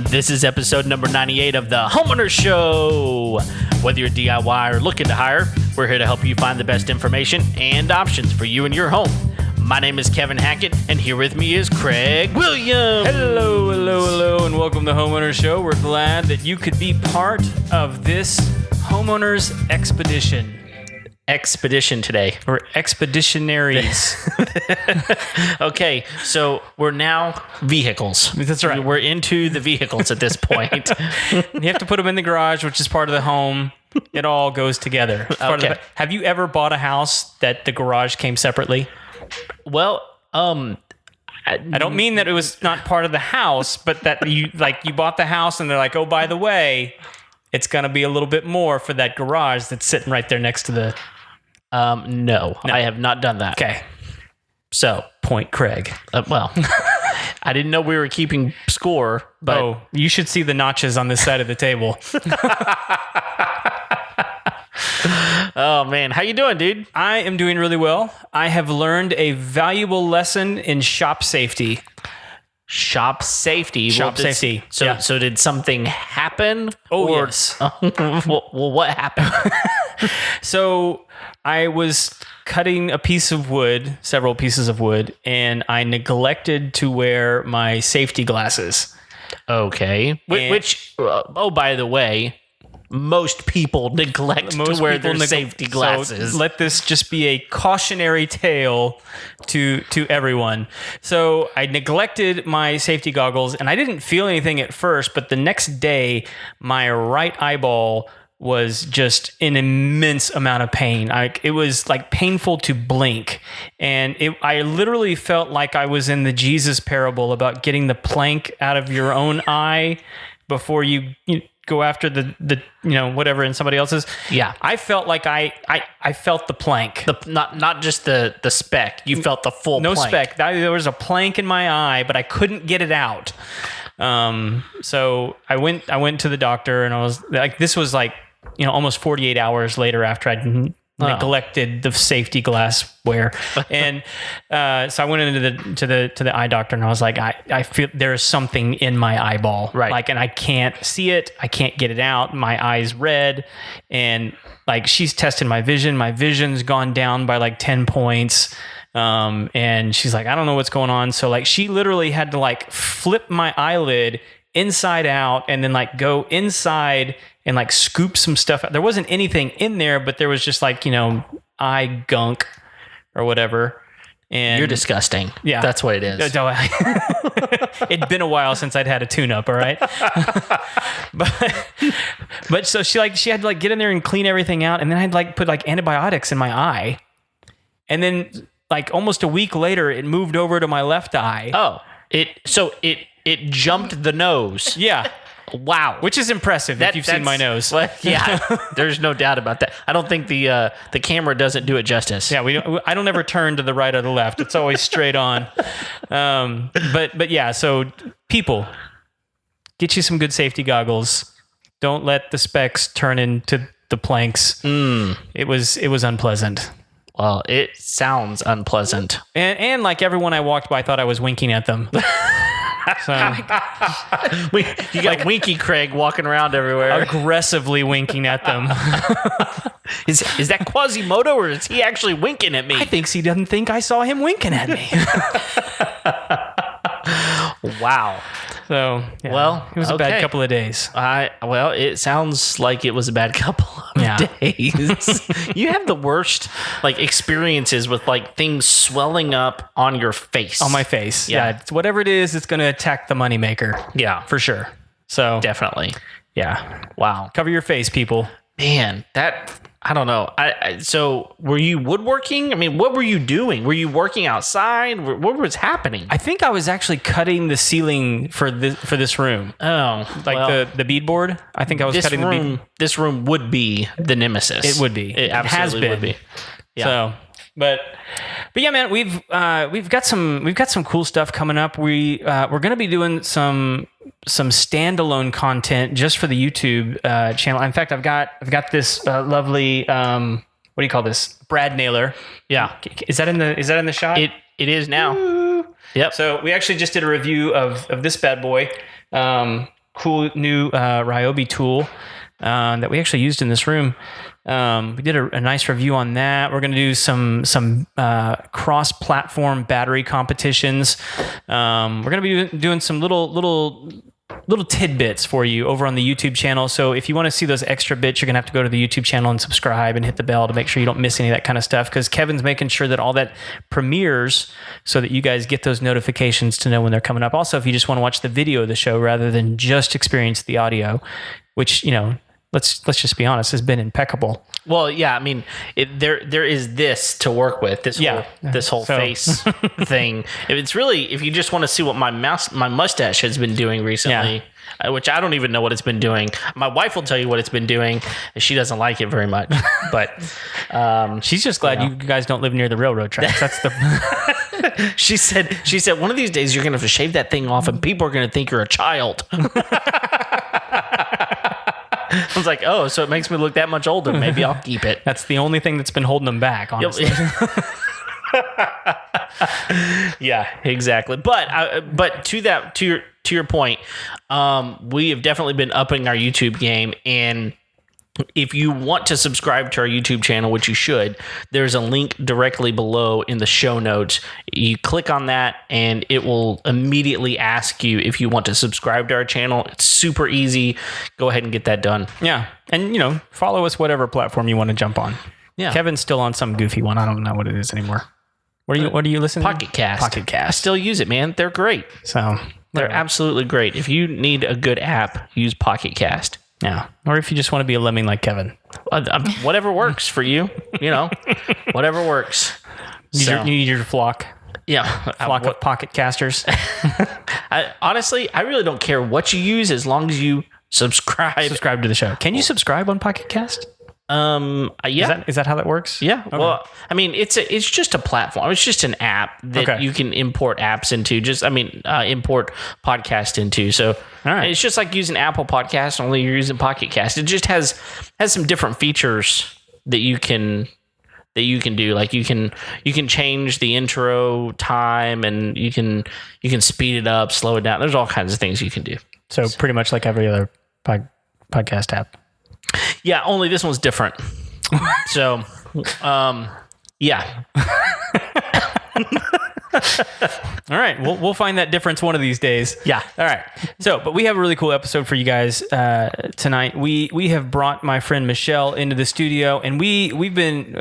This is episode number 98 of the Homeowner Show. Whether you're DIY or looking to hire, we're here to help you find the best information and options for you and your home. My name is Kevin Hackett, and here with me is Craig Williams. Hello, and welcome to the Homeowner Show. We're glad that you could be part of this homeowners expedition. Expedition today. We're expeditionaries. Okay, so we're now vehicles. That's right. We're into the vehicles at this point. You have to put them in the garage, which is part of the home. It all goes together. Okay. Have you ever bought a house that the garage came separately? Well, I don't mean that it was not part of the house, but that you bought the house and they're like, oh, by the way, it's going to be a little bit more for that garage that's sitting right there next to the... No, I have not done that. Okay. So, Point Craig. Well, I didn't know we were keeping score, but... you should see the notches on this side of the table. Oh, man. How you doing, dude? I am doing really well. I have learned a valuable lesson in shop safety. Shop safety. Safety. So did something happen? Yes. Well, what happened? So I was cutting several pieces of wood, and I neglected to wear my safety glasses. Okay. Which, by the way, most people neglect to wear their safety glasses. So let this just be a cautionary tale to everyone. So I neglected my safety goggles, and I didn't feel anything at first, but the next day, my right eyeball was just an immense amount of pain. It was like painful to blink. And I literally felt like I was in the Jesus parable about getting the plank out of your own eye before you go after the whatever in somebody else's. Yeah. I felt like I felt the plank. Not just the speck. You felt the full plank. No speck. There was a plank in my eye, but I couldn't get it out. So I went to the doctor, and I was like, this was like, almost 48 hours later after I'd neglected the safety glass wear. And so I went into the eye doctor, and I was like, I feel there's something in my eyeball. Right. And I can't see it. I can't get it out. My eye's red. And she's tested my vision. My vision's gone down by 10 points. And she's like, I don't know what's going on. So she literally had to flip my eyelid inside out and then go inside and scoop some stuff out. There wasn't anything in there, but there was just eye gunk or whatever. And you're disgusting. Yeah. That's what it is. It'd been a while since I'd had a tune-up, all right? but so she had to get in there and clean everything out, and then I'd put antibiotics in my eye. And then almost a week later, it moved over to my left eye. Oh. It jumped the nose. Yeah. Wow. Which is impressive if you've seen my nose. Yeah. There's no doubt about that. I don't think the camera doesn't do it justice. Yeah, I don't ever turn to the right or the left. It's always straight on. But yeah, so people, get you some good safety goggles. Don't let the specks turn into the planks. It was unpleasant. Well, it sounds unpleasant. And everyone I walked by thought I was winking at them. So you got Winky Craig walking around everywhere, aggressively winking at them. Is that Quasimodo, or is he actually winking at me? I think he doesn't think I saw him winking at me. Wow. So, yeah, well, it was a bad couple of days. It sounds like it was a bad couple of days. You have the worst experiences with things swelling up on your face. On my face. Yeah. It's whatever it is, it's going to attack the moneymaker. Yeah. For sure. So definitely. Yeah. Wow. Cover your face, people. Man, I don't know. So were you woodworking? I mean, what were you doing? Were you working outside? What was happening? I think I was actually cutting the ceiling for this room. Oh, the beadboard. I think I was cutting the bead. This room would be the nemesis. It would be. It absolutely has been. Would be. Yeah. So, but yeah, man, we've got some cool stuff coming up. We're going to be doing some standalone content just for the YouTube channel. In fact, I've got this lovely what do you call this? Brad nailer. Yeah. Is that in the shot? It is now. Yep. So we actually just did a review of this bad boy. Cool new Ryobi tool that we actually used in this room. We did a nice review on that. We're going to do some cross-platform battery competitions. We're going to be doing some little tidbits for you over on the YouTube channel. So if you want to see those extra bits, you're going to have to go to the YouTube channel and subscribe and hit the bell to make sure you don't miss any of that kind of stuff, because Kevin's making sure that all that premieres so that you guys get those notifications to know when they're coming up. Also, if you just want to watch the video of the show rather than just experience the audio, which, let's just be honest, has been impeccable. Well, yeah, I mean, there is this to work with, this whole face thing. It's really, if you just want to see what my mustache has been doing recently, which I don't even know what it's been doing. My wife will tell you what it's been doing, and she doesn't like it very much. But she's just glad you guys don't live near the railroad tracks. That's the. She said one of these days you're gonna have to shave that thing off, and people are gonna think you're a child. I was like, oh, so it makes me look that much older. Maybe I'll keep it. That's the only thing that's been holding them back, honestly. Yeah, exactly. But to your point, we have definitely been upping our YouTube game, and if you want to subscribe to our YouTube channel, which you should, there's a link directly below in the show notes. You click on that and it will immediately ask you if you want to subscribe to our channel. It's super easy. Go ahead and get that done. Yeah. And, follow us whatever platform you want to jump on. Yeah. Kevin's still on some goofy one. I don't know what it is anymore. What are you listening to? Pocket Cast. Pocket Cast. I still use it, man. They're great. So they're absolutely great. If you need a good app, use Pocket Cast. Yeah. Or if you just want to be a lemming like Kevin. Whatever works for you, whatever works. You need your flock. Yeah. Flock of pocket casters. Honestly, I really don't care what you use as long as you subscribe. Subscribe to the show. Can you subscribe on Pocket Cast? Yeah. Is that how that works? Yeah. Okay. Well, I mean, it's just a platform. It's just an app that you can import apps into. Import podcast into. So it's just like using Apple Podcast, only you're using Pocket Cast. It just has some different features that you can do. Like you can change the intro time, and you can speed it up, slow it down. There's all kinds of things you can do. So pretty much like every other podcast app. Yeah, only this one's different. So, yeah. All right, we'll find that difference one of these days. Yeah. All right. So, but we have a really cool episode for you guys tonight. We have brought my friend Michelle into the studio, and we've been.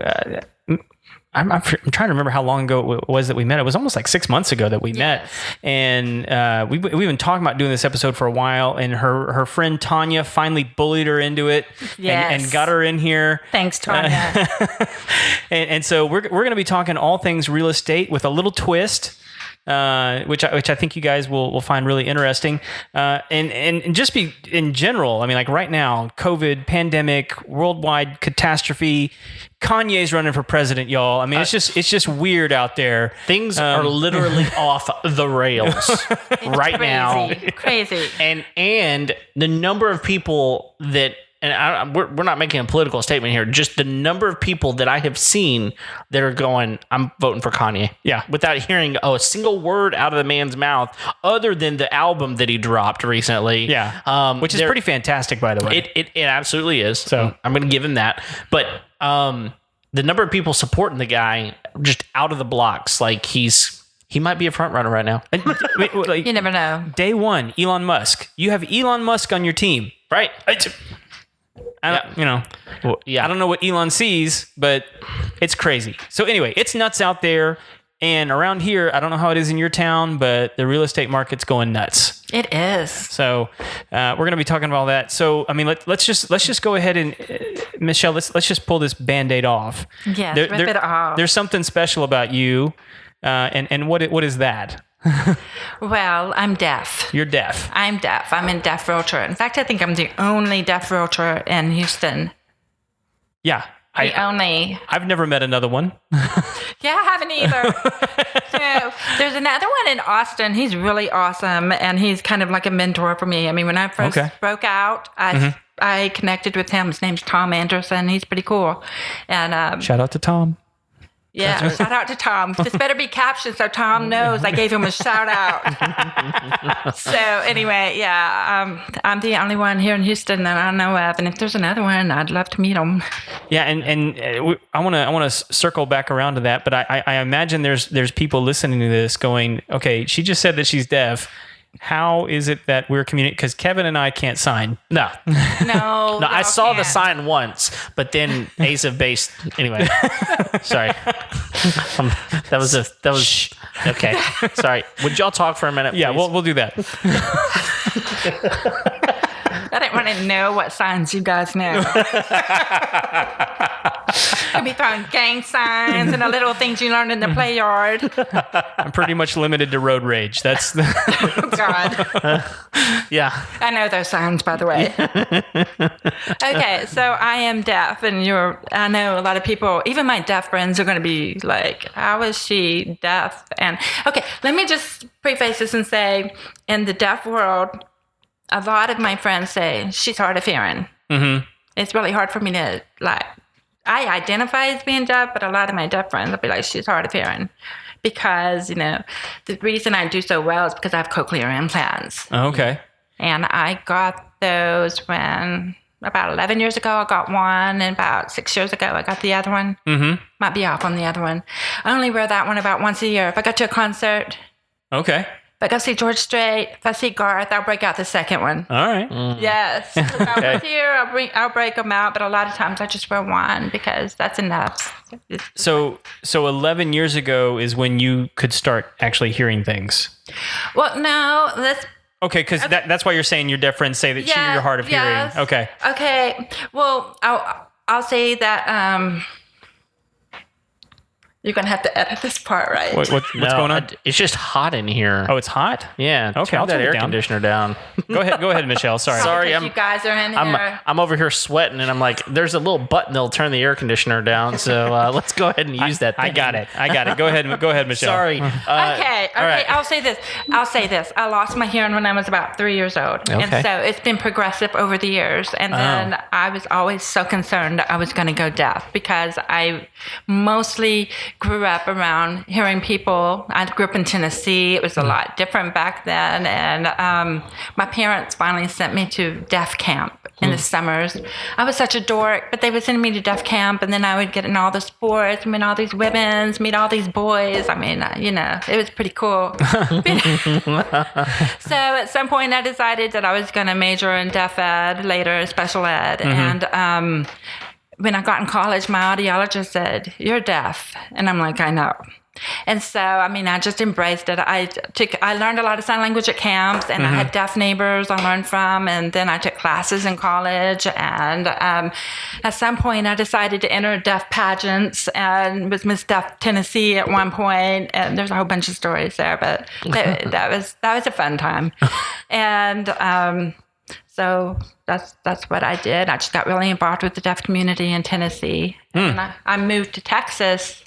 I'm trying to remember how long ago it was that we met. It was almost like 6 months ago that we met, and we've been talking about doing this episode for a while. And her friend Tanya finally bullied her into it, and got her in here. Thanks, Tanya. and so we're going to be talking all things real estate with a little twist. Which I think you guys will find really interesting, and just be in general. I mean, like right now, COVID, pandemic, worldwide catastrophe. Kanye's running for president, y'all. I mean, it's just weird out there. Things are literally off the rails right now. Crazy. And the number of people that. And we're not making a political statement here. Just the number of people that I have seen that are going, I'm voting for Kanye. Yeah. Without hearing a single word out of the man's mouth other than the album that he dropped recently. Yeah. Which is pretty fantastic, by the way. It absolutely is. So I'm going to give him that. But the number of people supporting the guy just out of the blocks, like he might be a front runner right now. You never know. Day one, Elon Musk. You have Elon Musk on your team. Right. I don't know what Elon sees, but it's crazy. So anyway, it's nuts out there. And around here, I don't know how it is in your town, but the real estate market's going nuts. It is. So we're going to be talking about all that. So I mean, let's just go ahead and Michelle, let's just pull this Band-Aid off. Yes, rip it off. There's something special about you, and what is that? Well, I'm deaf. You're deaf. I'm deaf. I'm in deaf Realtor. In fact, I think I'm the only deaf Realtor in Houston. Yeah. I've never met another one. Yeah, I haven't either. So there's another one in Austin. He's really awesome, and he's kind of like a mentor for me. I mean, when I first broke out, I connected with him. His name's Tom Anderson. He's pretty cool. And shout out to Tom. Yeah, shout out to Tom. This better be captioned so Tom knows I gave him a shout out. So anyway, yeah, I'm the only one here in Houston that I know of, and if there's another one, I'd love to meet him. Yeah, and I want to circle back around to that, but I imagine there's people listening to this going, okay, she just said that she's deaf. How is it that we're communicating? Because Kevin and I can't sign. No. No, I saw the sign once, but then Ace of Base. Anyway, sorry. That was okay. Sorry. Would y'all talk for a minute? Yeah, please? we'll do that. I didn't want to know what signs you guys know. Could be throwing gang signs and the little things you learned in the play yard. I'm pretty much limited to road rage. That's the Oh, God. Yeah. I know those signs, by the way. Okay, so I am deaf, and I know a lot of people, even my deaf friends, are going to be like, how is she deaf? And okay, let me just preface this and say, in the deaf world, a lot of my friends say she's hard of hearing. Mm-hmm. It's really hard for me to, like, I identify as being deaf, but a lot of my deaf friends will be like, she's hard of hearing. Because, the reason I do so well is because I have cochlear implants. okay. And I got those when, about 11 years ago, I got one. And about 6 years ago, I got the other one. Mm-hmm. Might be off on the other one. I only wear that one about once a year. If I go to a concert, Okay. if I go see George Strait, if I see Garth, I'll break out the second one. All right. Yes. If I was here, I'll break them out. But a lot of times I just wear one because that's enough. So 11 years ago is when you could start actually hearing things. Well, no, that's... Okay, because that's why you're saying your deaf friends say that you're hard of hearing. Okay. Okay. Well, I'll say that... You're going to have to edit this part, right? What's going on? It's just hot in here. Oh, it's hot? Yeah. Okay, turn I'll that turn it air down. conditioner down. Go ahead, Michelle. Sorry. Sorry, Because you guys are in here. I'm over here sweating, and I'm like, there's a little button that'll turn the air conditioner down. So let's go ahead and use that. I got it. Go ahead, Michelle. Sorry. Okay. all right. I'll say this. I lost my hearing when I was about 3 years old. Okay. And so it's been progressive over the years. And then I was always so concerned that I was going to go deaf because I mostly grew up around hearing people. I grew up in Tennessee. It was a lot different back then. And my parents finally sent me to deaf camp in the summers. I was such a dork, but they would send me to deaf camp, and then I would get in all the sports, meet all these women, meet all these boys. I mean, it was pretty cool. So at some point I decided that I was going to major in deaf ed, later special ed. Mm-hmm. And when I got in college, my audiologist said, "You're deaf." And I'm like, "I know." And so, I just embraced it. I learned a lot of sign language at camps, and I had deaf neighbors I learned from, and then I took classes in college. And at some point, I decided to enter deaf pageants and was Miss Deaf Tennessee at one point. And there's a whole bunch of stories there, but that was a fun time. And so that's what I did. I just got really involved with the deaf community in Tennessee. And I moved to Texas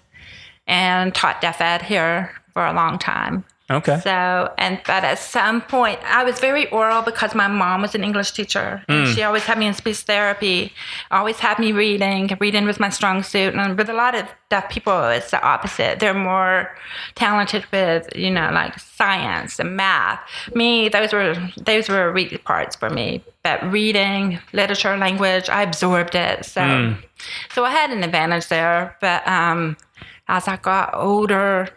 and taught deaf ed here for a long time. Okay. But at some point, I was very oral because my mom was an English teacher. And she always had me in speech therapy, always had me reading. Reading was my strong suit. And with a lot of deaf people, it's the opposite. They're more talented with, like science and math. Me, those were weak parts for me. But reading, literature, language, I absorbed it. So I had an advantage there. But as I got older,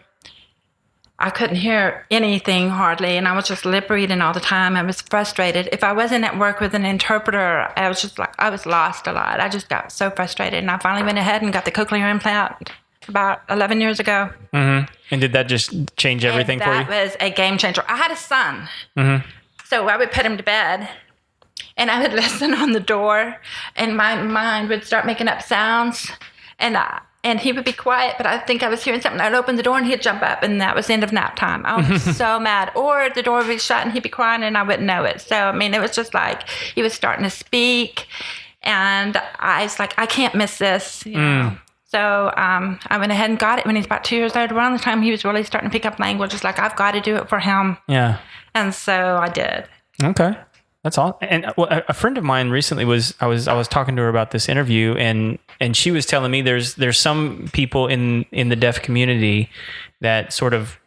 I couldn't hear anything hardly, and I was just lip reading all the time. I was frustrated. If I wasn't at work with an interpreter, I was lost a lot. I just got so frustrated, and I finally went ahead and got the cochlear implant about 11 years ago. Mm-hmm. And did that just change everything for you? That was a game changer. I had a son, so I would put him to bed, and I would listen on the door, and my mind would start making up sounds, and he would be quiet, but I think I was hearing something. I'd open the door and he'd jump up, and that was the end of nap time. I was so mad. Or the door would be shut and he'd be crying and I wouldn't know it. So, it was just like he was starting to speak, and I was like, I can't miss this, you know. So I went ahead and got it when he was about 2 years old. Around the time he was really starting to pick up language, it's like, I've got to do it for him. Yeah. And so I did. Okay. That's all. And a friend of mine recently I was talking to her about this interview, and she was telling me there's some people in the deaf community that sort of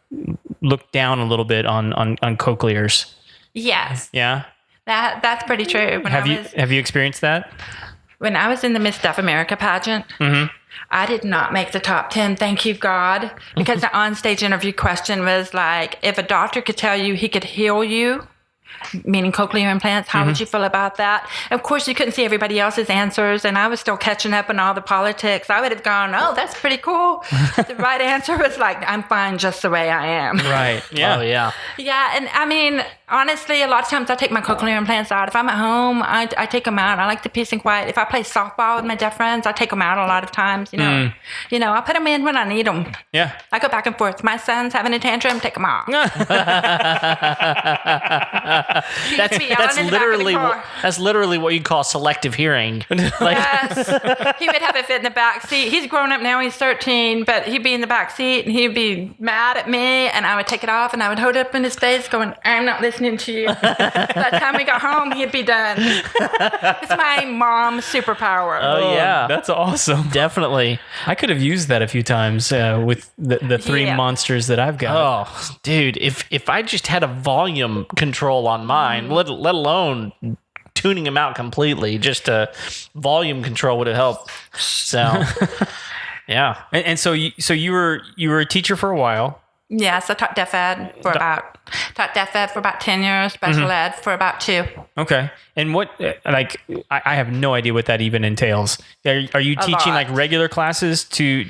look down a little bit on cochlears. Yes. Yeah. That's pretty true. Have you experienced that? When I was in the Miss Deaf America pageant, I did not make the top 10, thank you, God, because the onstage interview question was like, if a doctor could tell you he could heal you, meaning cochlear implants, how would you feel about that? Of course, you couldn't see everybody else's answers, and I was still catching up on all the politics. I would have gone, oh, that's pretty cool. The right answer was like, I'm fine just the way I am. Right. Yeah. Oh, yeah. Yeah, and I mean, honestly, a lot of times I take my cochlear implants out. If I'm at home, I take them out. I like the peace and quiet. If I play softball with my deaf friends, I take them out a lot of times. You know, I put them in when I need them. Yeah. I go back and forth. My son's having a tantrum, take them off. That's literally what you call selective hearing. Yes, he would have a fit in the back seat. He's grown up now. He's 13, but he'd be in the back seat and he'd be mad at me, and I would take it off and I would hold it up in his face, going, "I'm not listening to you." By the time we got home, he'd be done. It's my mom's superpower. Oh yeah, that's awesome. Definitely. I could have used that a few times with the three monsters that I've got. Oh, dude, if I just had a volume control on mine, let alone tuning them out completely, just a volume control would have helped. So, yeah. And so you were a teacher for a while. Yes, I taught deaf ed for about 10 years, special ed for about 2. Okay. And what, like, I have no idea what that even entails. Are you teaching like regular classes to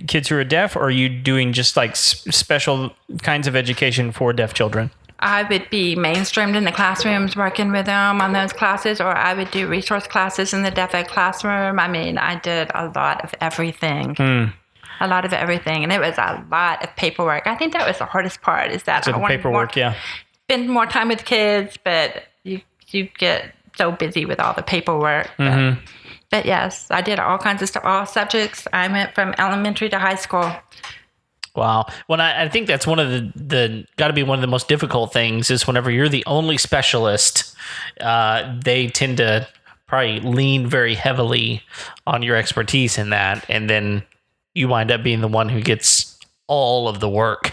kids who are deaf, or are you doing just like special kinds of education for deaf children? I would be mainstreamed in the classrooms working with them on those classes, or I would do resource classes in the deaf ed classroom. I mean, I did a lot of everything. A lot of everything. And it was a lot of paperwork. I think that was the hardest part, is that I wanted paperwork, spend more time with kids, but you get so busy with all the paperwork. But yes, I did all kinds of stuff, all subjects. I went from elementary to high school. Wow. Well, I think that's one of the got to be one of the most difficult things is whenever you're the only specialist, they tend to probably lean very heavily on your expertise in that. And then you wind up being the one who gets all of the work.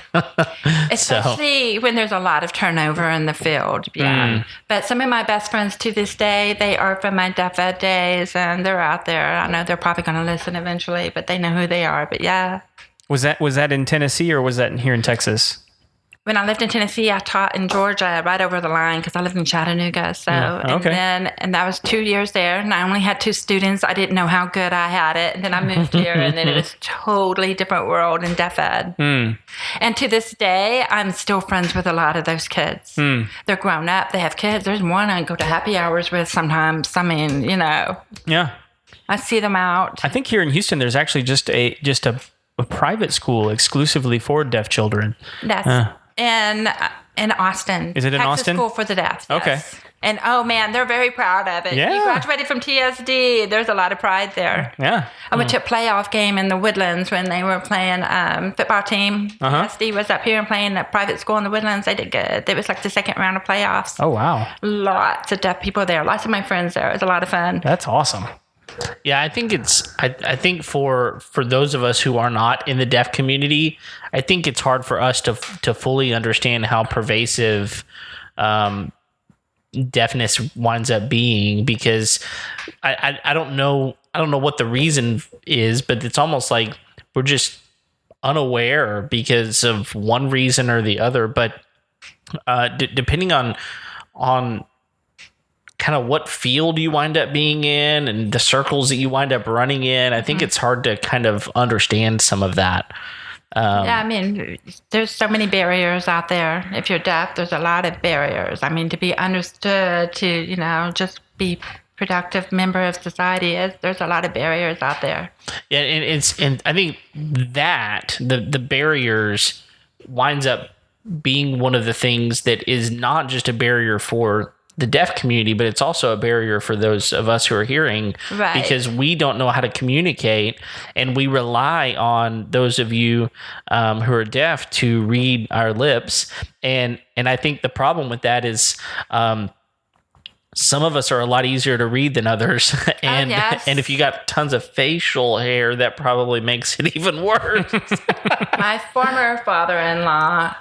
Especially when there's a lot of turnover in the field. Yeah. But some of my best friends to this day, they are from my deaf ed days, and they're out there. I know they're probably going to listen eventually, but they know who they are. But yeah. Was that in Tennessee, or was that here in Texas? When I lived in Tennessee, I taught in Georgia, right over the line, because I lived in Chattanooga. So, and that was 2 years there, and I only had 2 students. I didn't know how good I had it. And then I moved here, and then it was totally different world in deaf ed. And to this day, I'm still friends with a lot of those kids. They're grown up. They have kids. There's one I go to happy hours with sometimes. I mean, Yeah. I see them out. I think here in Houston, there's actually just a private school exclusively for deaf children. That's in Austin. Is it in Texas Austin? School for the Deaf. Yes. Okay. And oh man, they're very proud of it. Yeah. You graduated from TSD. There's a lot of pride there. Yeah. I went to a playoff game in the Woodlands when they were playing football team. TSD was up here and playing at private school in the Woodlands. They did good. It was like the second round of playoffs. Oh wow. Lots of deaf people there. Lots of my friends there. It was a lot of fun. That's awesome. Yeah, I think I think for those of us who are not in the deaf community, I think it's hard for us to fully understand how pervasive deafness winds up being, because I don't know what the reason is, but it's almost like we're just unaware because of one reason or the other. But depending on kind of what field you wind up being in and the circles that you wind up running in, I think it's hard to kind of understand some of that. Yeah, I mean, there's so many barriers out there. If you're deaf, there's a lot of barriers. I mean, to be understood, to, just be productive member of society, there's a lot of barriers out there. Yeah, and I think that the barriers winds up being one of the things that is not just a barrier for the deaf community, but it's also a barrier for those of us who are hearing, right? Because we don't know how to communicate, and we rely on those of you who are deaf to read our lips. And I think the problem with that is some of us are a lot easier to read than others. And yes. and if you got tons of facial hair, that probably makes it even worse. My former father-in-law,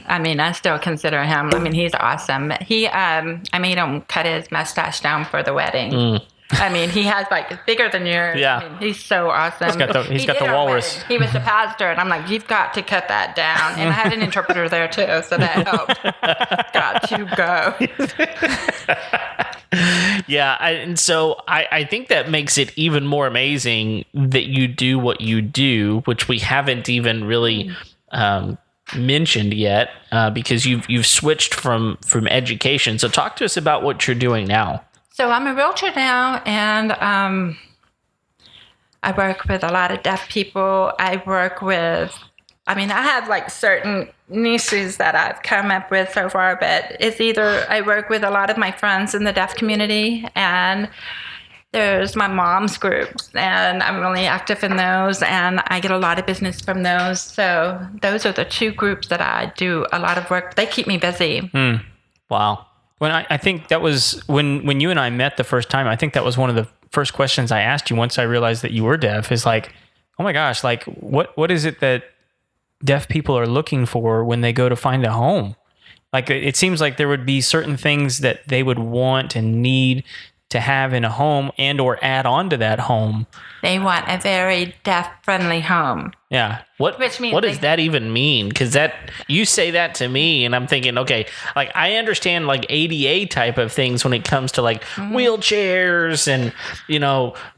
I mean, I still consider him, I mean, he's awesome. I made him cut his mustache down for the wedding. I mean, he has like bigger than yours. Yeah. I mean, he's so awesome. He's got the walrus. He was the pastor, and I'm like, you've got to cut that down. And I had an interpreter there too, so that helped. Got to go. Yeah, and so I think that makes it even more amazing that you do what you do, which we haven't even really mentioned yet, because you've switched from education. So talk to us about what you're doing now. So I'm a realtor now, and I work with a lot of deaf people. I have like certain niches that I've come up with so far, but it's either I work with a lot of my friends in the deaf community, and there's my mom's groups, and I'm really active in those, and I get a lot of business from those. So those are the two groups that I do a lot of work. They keep me busy. Wow. When I think that was when you and I met the first time, I think that was one of the first questions I asked you once I realized that you were deaf, is like, oh my gosh, like what is it that deaf people are looking for when they go to find a home? Like, it seems like there would be certain things that they would want and need to have in a home and or add on to that home. They want a very deaf-friendly home. Yeah. Which means what does that even mean? Because you say that to me, and I'm thinking, okay, like I understand like ADA type of things when it comes to like wheelchairs and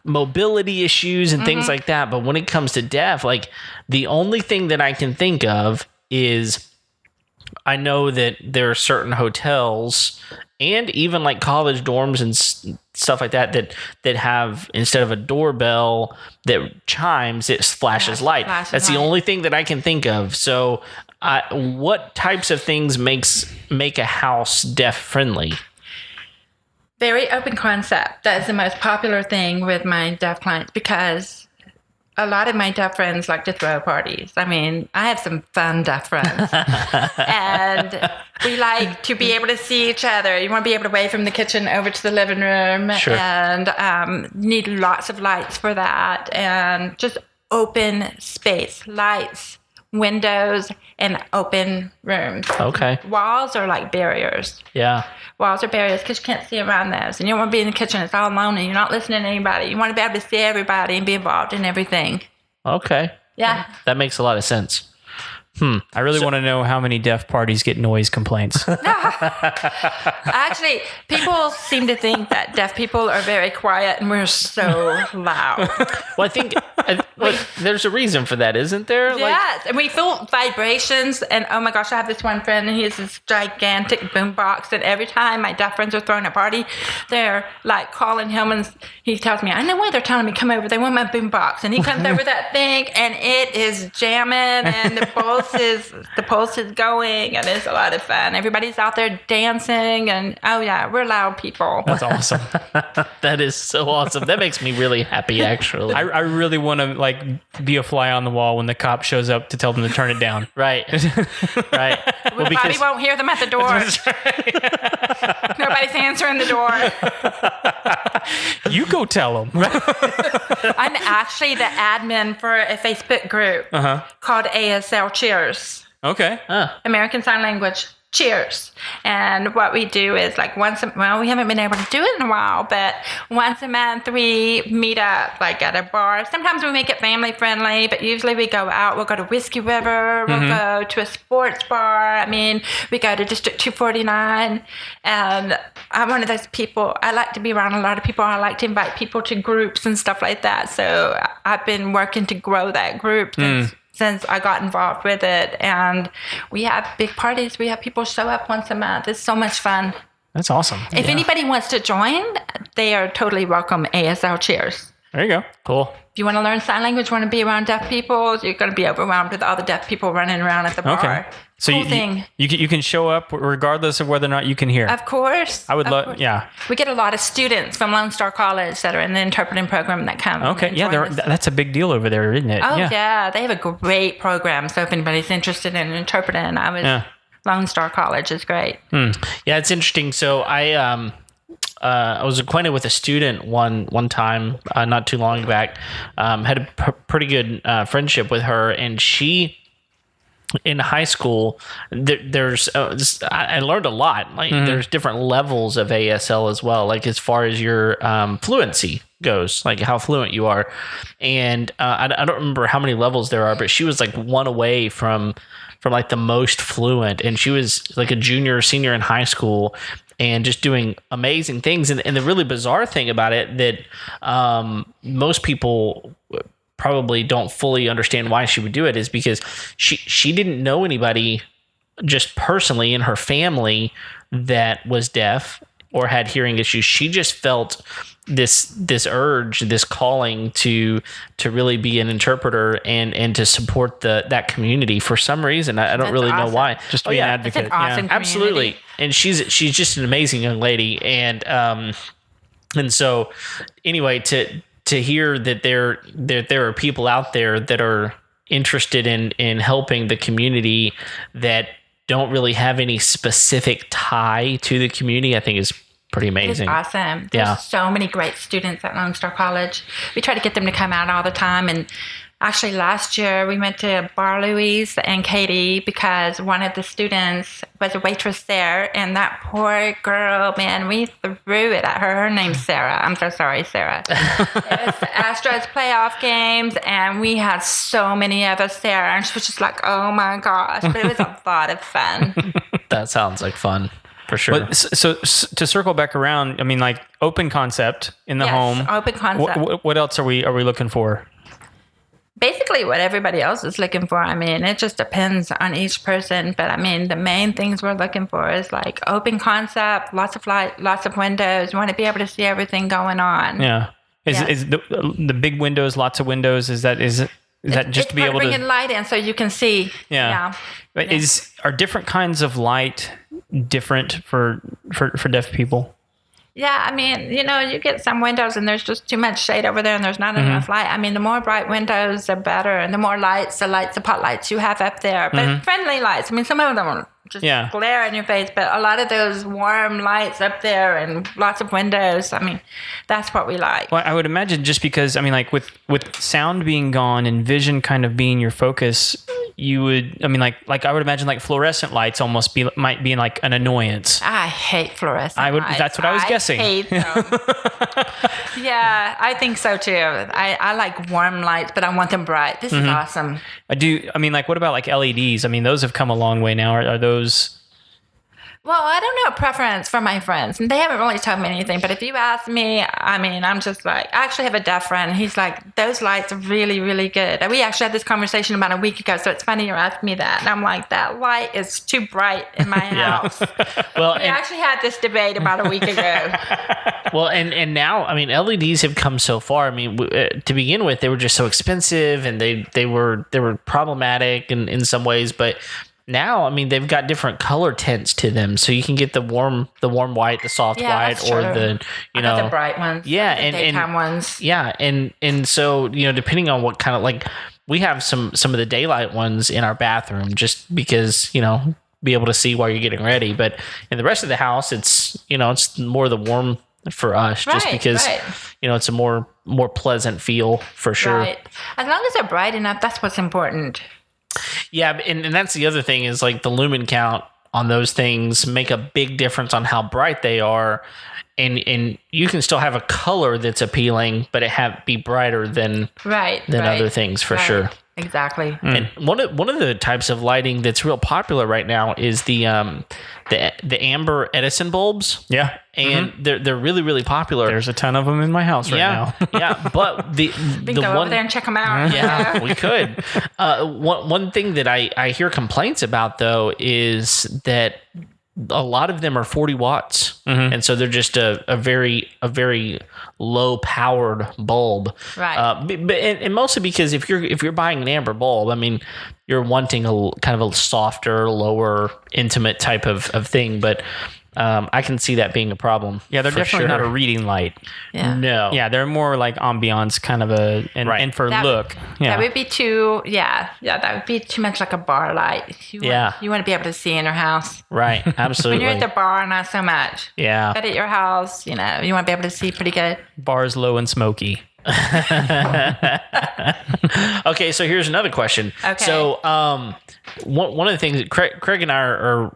mobility issues and things like that. But when it comes to deaf, like the only thing that I can think of is I know that there are certain hotels and even like college dorms and stuff like that have, instead of a doorbell that chimes, it flashes light. That's the only thing that I can think of. So what types of things make a house deaf friendly? Very open concept. That is the most popular thing with my deaf clients, because a lot of my deaf friends like to throw parties. I mean, I have some fun deaf friends. And we like to be able to see each other. You want to be able to wave from the kitchen over to the living room. Sure. And need lots of lights for that. And just open space, lights, windows, and open rooms. Okay. Walls are like barriers. Yeah. Walls are barriers because you can't see around those. And you don't want to be in the kitchen. It's all alone and you're not listening to anybody. You want to be able to see everybody and be involved in everything. Okay. Yeah. That makes a lot of sense. I really want to know how many deaf parties get noise complaints. Actually, people seem to think that deaf people are very quiet and we're so loud. Well, I think there's a reason for that, isn't there? Yes, and we feel vibrations. And oh my gosh, I have this one friend, and he has this gigantic boombox. And every time my deaf friends are throwing a party, they're like calling him, and he tells me, "I know why they're telling me come over. They want my boombox." And he comes over that thing, and it is jamming, and the pulse is going, and it's a lot of fun. Everybody's out there dancing, and oh yeah, we're loud people. That's awesome. That is so awesome. That makes me really happy, actually. I really want to like be a fly on the wall when the cop shows up to tell them to turn it down. Right. Right. We probably won't hear them at the door. Nobody's answering the door. You go tell them. I'm actually the admin for a Facebook group called ASL Cheers. Okay. American Sign Language Cheers. And what we do is like we haven't been able to do it in a while, but once a month we meet up like at a bar. Sometimes we make it family friendly, but usually we go out. We'll go to Whiskey River. We'll go to a sports bar. I mean, we go to District 249. And I'm one of those people. I like to be around a lot of people. I like to invite people to groups and stuff like that. So I've been working to grow that group since I got involved with it. And we have big parties. We have people show up once a month. It's so much fun. That's awesome. If anybody wants to join, they are totally welcome. ASL Cheers. There you go. Cool. If you want to learn sign language, want to be around deaf people, you're going to be overwhelmed with all the deaf people running around at the bar. Okay. So you can show up regardless of whether or not you can hear. Of course. I would love, yeah. We get a lot of students from Lone Star College that are in the interpreting program that come. Okay, yeah, that's a big deal over there, isn't it? Oh, yeah. They have a great program. So if anybody's interested in interpreting, Lone Star College is great. Yeah, it's interesting. So I was acquainted with a student one time, not too long back. Had a pretty good friendship with her, and she, in high school, there's I learned a lot. Like there's different levels of ASL as well, like as far as your fluency goes, like how fluent you are. And I don't remember how many levels there are, but she was like one away from like the most fluent, and she was like a junior or senior in high school and just doing amazing things. And the really bizarre thing about it that most people probably don't fully understand why she would do it is because she didn't know anybody just personally in her family that was deaf or had hearing issues. She just felt this urge, this calling to really be an interpreter and to support that community for some reason. I don't really know why. Just to be an advocate. It's an awesome community. Absolutely. And she's just an amazing young lady. And so anyway, to hear that there are people out there that are interested in helping the community that don't really have any specific tie to the community, I think is pretty amazing. It's awesome. There's so many great students at Lone Star College. We try to get them to come out all the time. And actually last year we went to Bar Louise and Katie because one of the students was a waitress there, and that poor girl, man, we threw it at her. Her name's Sarah. I'm so sorry, Sarah. It was the Astros playoff games, and we had so many of us there, and she was just like, oh my gosh, but it was a lot of fun. That sounds like fun. For sure. But so to circle back around, I mean, like open concept in the home. Open concept. What else are we looking for? Basically what everybody else is looking for. I mean, it just depends on each person. But I mean, the main things we're looking for is like open concept, lots of light, lots of windows. You want to be able to see everything going on. Yeah. Is the big windows, lots of windows? Is that just to be able to bring light in so you can see? Yeah. But are different kinds of light different for deaf people? Yeah, I mean, you get some windows and there's just too much shade over there and there's not enough light. I mean, the more bright windows, the better. And the more lights, the pot lights you have up there. But friendly lights. I mean, some of them are just glare in your face. But a lot of those warm lights up there and lots of windows, I mean, that's what we like. Well, I would imagine just because, I mean, like with sound being gone and vision kind of being your focus, you would, I mean, like I would imagine like fluorescent lights almost might be like an annoyance. I hate fluorescent lights. That's what I was guessing. I hate them. Yeah, I think so too. I like warm lights, but I want them bright. This is awesome. I mean, like what about like LEDs? I mean, those have come a long way now. Are those... Well, I don't know preference for my friends. They haven't really told me anything. But if you ask me, I mean, I'm just like, I actually have a deaf friend. He's like, those lights are really, really good. And we actually had this conversation about a week ago. So it's funny you're asking me that. And I'm like, that light is too bright in my house. Well, we actually had this debate about a week ago. Well, and now, I mean, LEDs have come so far. I mean, to begin with, they were just so expensive and they were problematic in some ways, but now, I mean, they've got different color tints to them, so you can get the warm white, the soft white, or the the bright ones. Yeah, the daytime ones. Yeah, and so depending on what kind of, like, we have some of the daylight ones in our bathroom just because be able to see while you're getting ready. But in the rest of the house, it's it's more the warm for us, just because it's a more pleasant feel for sure. Right. As long as they're bright enough, that's what's important. Yeah, and that's the other thing is like the lumen count on those things make a big difference on how bright they are, and you can still have a color that's appealing, but be brighter than other things for sure. Exactly. And one of the types of lighting that's real popular right now is the amber Edison bulbs. Yeah. And they're really, really popular. There's a ton of them in my house right now. Yeah, but we can go over there and check them out. Yeah, we could. One thing that I hear complaints about though is that a lot of them are 40 watts, and so they're just a very low powered bulb. Right. And mostly because if you're buying an amber bulb, I mean, you're wanting a kind of a softer, lower, intimate type of thing. But I can see that being a problem. Yeah, they're for definitely sure. not a reading light. Yeah. No. Yeah, they're more like ambiance kind of Right. and for That- look. Yeah. That would be too, that would be too much like a bar light. You want to be able to see in your house. Right. When Absolutely. you're at the bar, not so much. Yeah. But at your house, you want to be able to see pretty good. Bars low and smoky. Okay, so here's another question. Okay. So, one of the things that Craig and I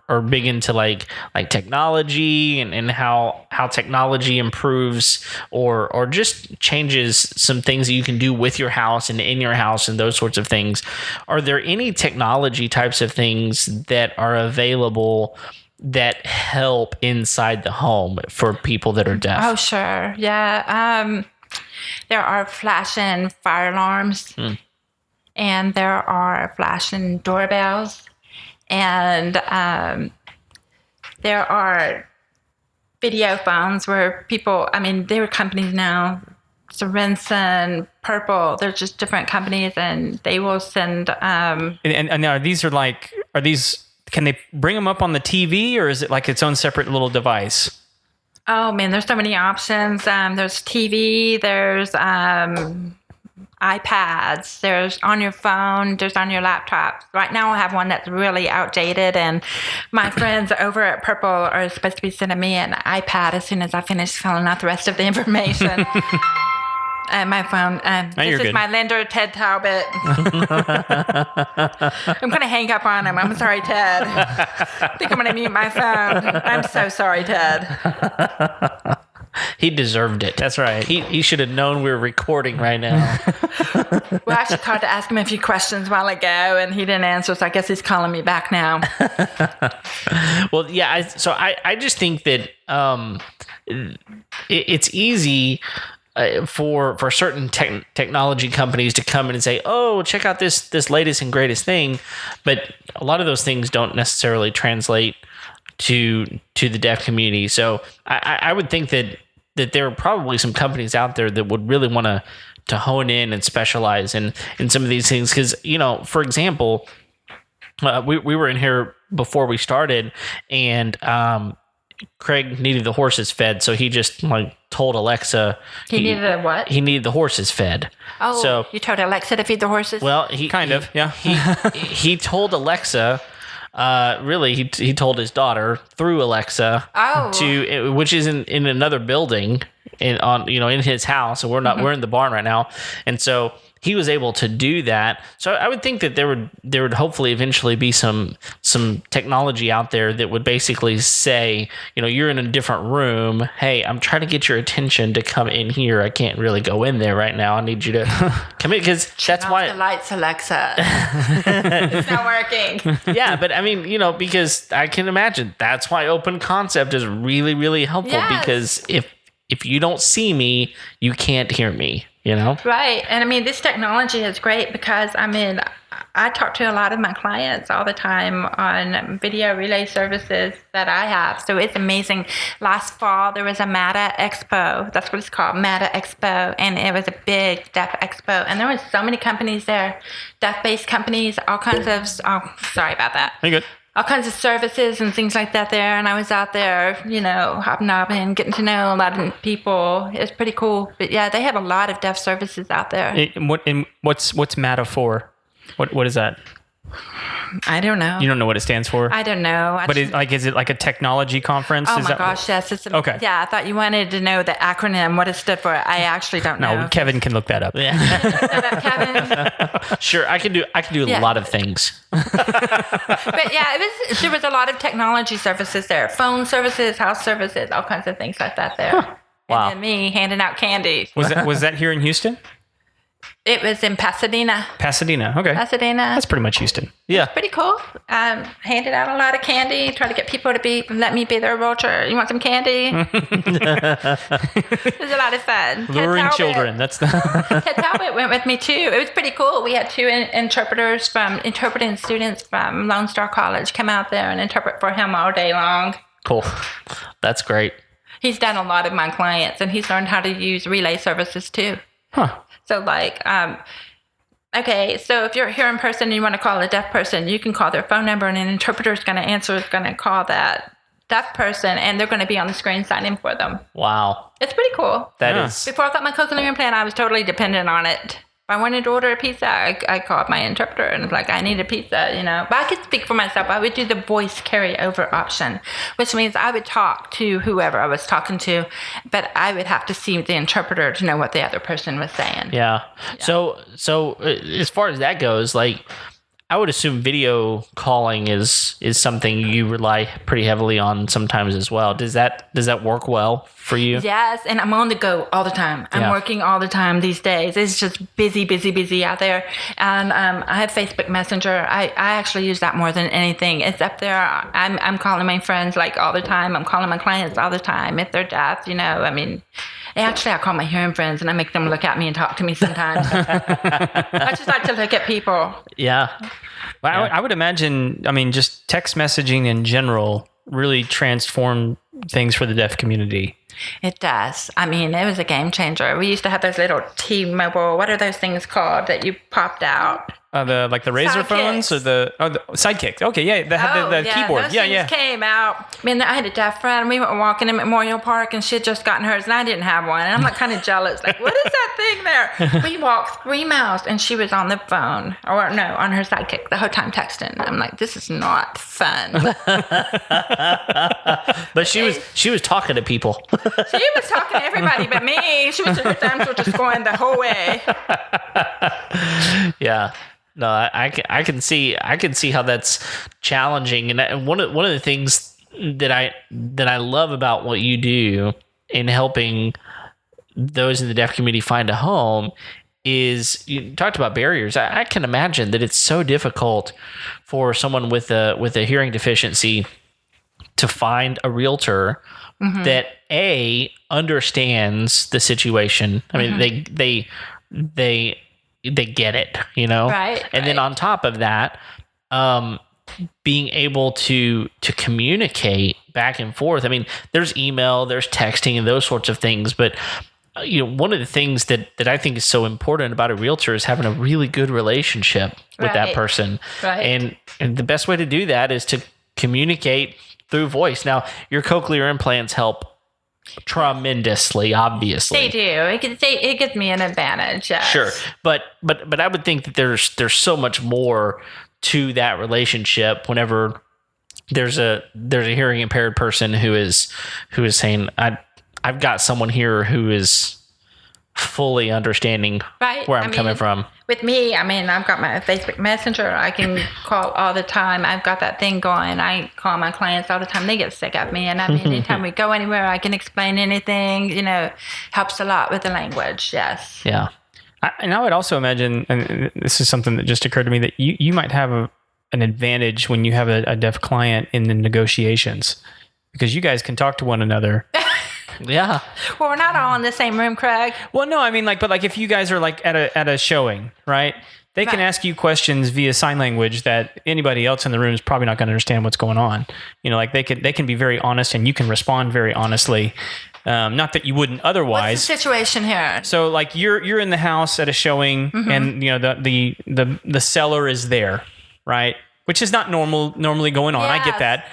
are big into like technology and how technology improves or just changes some things that you can do with your house and in your house and those sorts of things. Are there any technology types of things that are available that help inside the home for people that are deaf? Oh, sure. Yeah. There are flashing fire alarms, and there are flashing doorbells, and there are video phones where people, there are companies now, Sorensen, Purple, they're just different companies, and they will send... And now can they bring them up on the TV, or is it like its own separate little device? Oh man, there's so many options. There's TV, there's iPads, there's on your phone, there's on your laptop. Right now I have one that's really outdated, and my friends over at Purple are supposed to be sending me an iPad as soon as I finish filling out the rest of the information. My phone. This is good. my lender, Ted Talbot. I'm going to hang up on him. I'm sorry, Ted. I think I'm going to mute my phone. I'm so sorry, Ted. He deserved it. That's right. He should have known we were recording right now. Well, I actually called to ask him a few questions a while ago, and he didn't answer, so I guess he's calling me back now. Well, yeah. I just think that it's easy for certain technology companies to come in and say, "Oh, check out this latest and greatest thing," but a lot of those things don't necessarily translate to the deaf community. So I would think that there are probably some companies out there that would really want to hone in and specialize in some of these things. Because, for example, we were in here before we started, and Craig needed the horses fed, so he just told Alexa He needed a what? He needed the horses fed. Oh, so you told Alexa to feed the horses? well, He told Alexa. Really, he told his daughter through Alexa which is in another building in his house, and we're in the barn right now, and so he was able to do that. So I would think that there would hopefully eventually be some technology out there that would basically say, you're in a different room. Hey, I'm trying to get your attention to come in here. I can't really go in there right now. I need you to come in, because that's Turn why off the lights, Alexa. It's not working. Yeah, but because I can imagine that's why open concept is really, really helpful. Yes. Because if you don't see me, you can't hear me. Right. And this technology is great because, I talk to a lot of my clients all the time on video relay services that I have. So it's amazing. Last fall, there was a MATA Expo. That's what it's called, MATA Expo. And it was a big deaf expo. And there were so many companies there, deaf-based companies, all kinds of, sorry about that. You're good. All kinds of services and things like that there. And I was out there, hobnobbing, getting to know a lot of people. It's pretty cool. But yeah, they have a lot of deaf services out there. What's MATA for? What is that? I don't know. You don't know what it stands for? I don't know. But is it like a technology conference? Oh Is my that- gosh, yes. Okay. Yeah, I thought you wanted to know the acronym, what it stood for. I actually don't know. No, Kevin can look that up. Yeah. Kevin. Sure, I can do Yeah. a lot of things. But yeah, there was a lot of technology services there. Phone services, house services, all kinds of things like that there. Wow. And then me handing out candy. Was that here in Houston? It was in Pasadena. Pasadena. Okay. Pasadena. That's pretty much Houston. Yeah. Pretty cool. Handed out a lot of candy, try to get people to let me be their realtor. You want some candy? It was a lot of fun. Luring children. That's the. Ted Talbot went with me too. It was pretty cool. We had two interpreting students from Lone Star College come out there and interpret for him all day long. Cool. That's great. He's done a lot of my clients, and he's learned how to use relay services too. Huh. So okay, so if you're here in person and you want to call a deaf person, you can call their phone number, and an interpreter is going to answer, is going to call that deaf person, and they're going to be on the screen signing for them. Wow. It's pretty cool. That is. Before I got my cochlear implant, I was totally dependent on it. If I wanted to order a pizza, I called my interpreter and was like, I need a pizza, But I could speak for myself. I would do the voice carryover option, which means I would talk to whoever I was talking to, but I would have to see the interpreter to know what the other person was saying. Yeah. So as far as that goes, like, I would assume video calling is something you rely pretty heavily on sometimes as well. Does that work well for you? Yes, and I'm on the go all the time. I'm working all the time these days. It's just busy out there. And I have Facebook Messenger. I actually use that more than anything. It's up there. I'm calling my friends like all the time. I'm calling my clients all the time if they're deaf. Actually, I call my hearing friends and I make them look at me and talk to me sometimes. I just like to look at people. Yeah. Well, I would imagine, just text messaging in general really transformed things for the deaf community. It does. It was a game changer. We used to have those little T-Mobile, what are those things called that you popped out? The Razor Sidekicks. phones or the Sidekicks. Okay, yeah, they had the keyboard. Those things came out. I had a deaf friend. We were walking in Memorial Park, and she had just gotten hers, and I didn't have one. And I'm like kind of jealous. Like, what is that thing there? We walked 3 miles, and she was on the phone, or no, on her Sidekick the whole time texting. I'm like, this is not fun. But she was talking to people. She was talking to everybody but me. Her thumbs were just going the whole way. Yeah. No, I can see how that's challenging, and one of the things that I love about what you do in helping those in the deaf community find a home is you talked about barriers. I can imagine that it's so difficult for someone with a hearing deficiency to find a realtor that understands the situation. They get it, Right. And then on top of that, being able to communicate back and forth. There's email, there's texting, and those sorts of things. But one of the things that I think is so important about a realtor is having a really good relationship with that person. Right. And the best way to do that is to communicate through voice. Now, your cochlear implants help tremendously, obviously. They do. It gives me an advantage. Yes. Sure, but I would think that there's so much more to that relationship. Whenever there's a hearing impaired person who is saying, I've got someone here who is fully understanding where I'm coming from. With me, I've got my Facebook Messenger. I can call all the time. I've got that thing going. I call my clients all the time. They get sick of me. And anytime we go anywhere, I can explain anything, helps a lot with the language. Yes. Yeah. I would also imagine, and this is something that just occurred to me, that you might have an advantage when you have a deaf client in the negotiations, because you guys can talk to one another. Yeah. Well, we're not all in the same room, Craig. Well, no, but if you guys are at a showing, right? They can ask you questions via sign language that anybody else in the room is probably not going to understand what's going on. They can be very honest, and you can respond very honestly. Not that you wouldn't otherwise. What's the situation here? So you're in the house at a showing, and the seller is there, right? Which is not normally going on. Yes. I get that.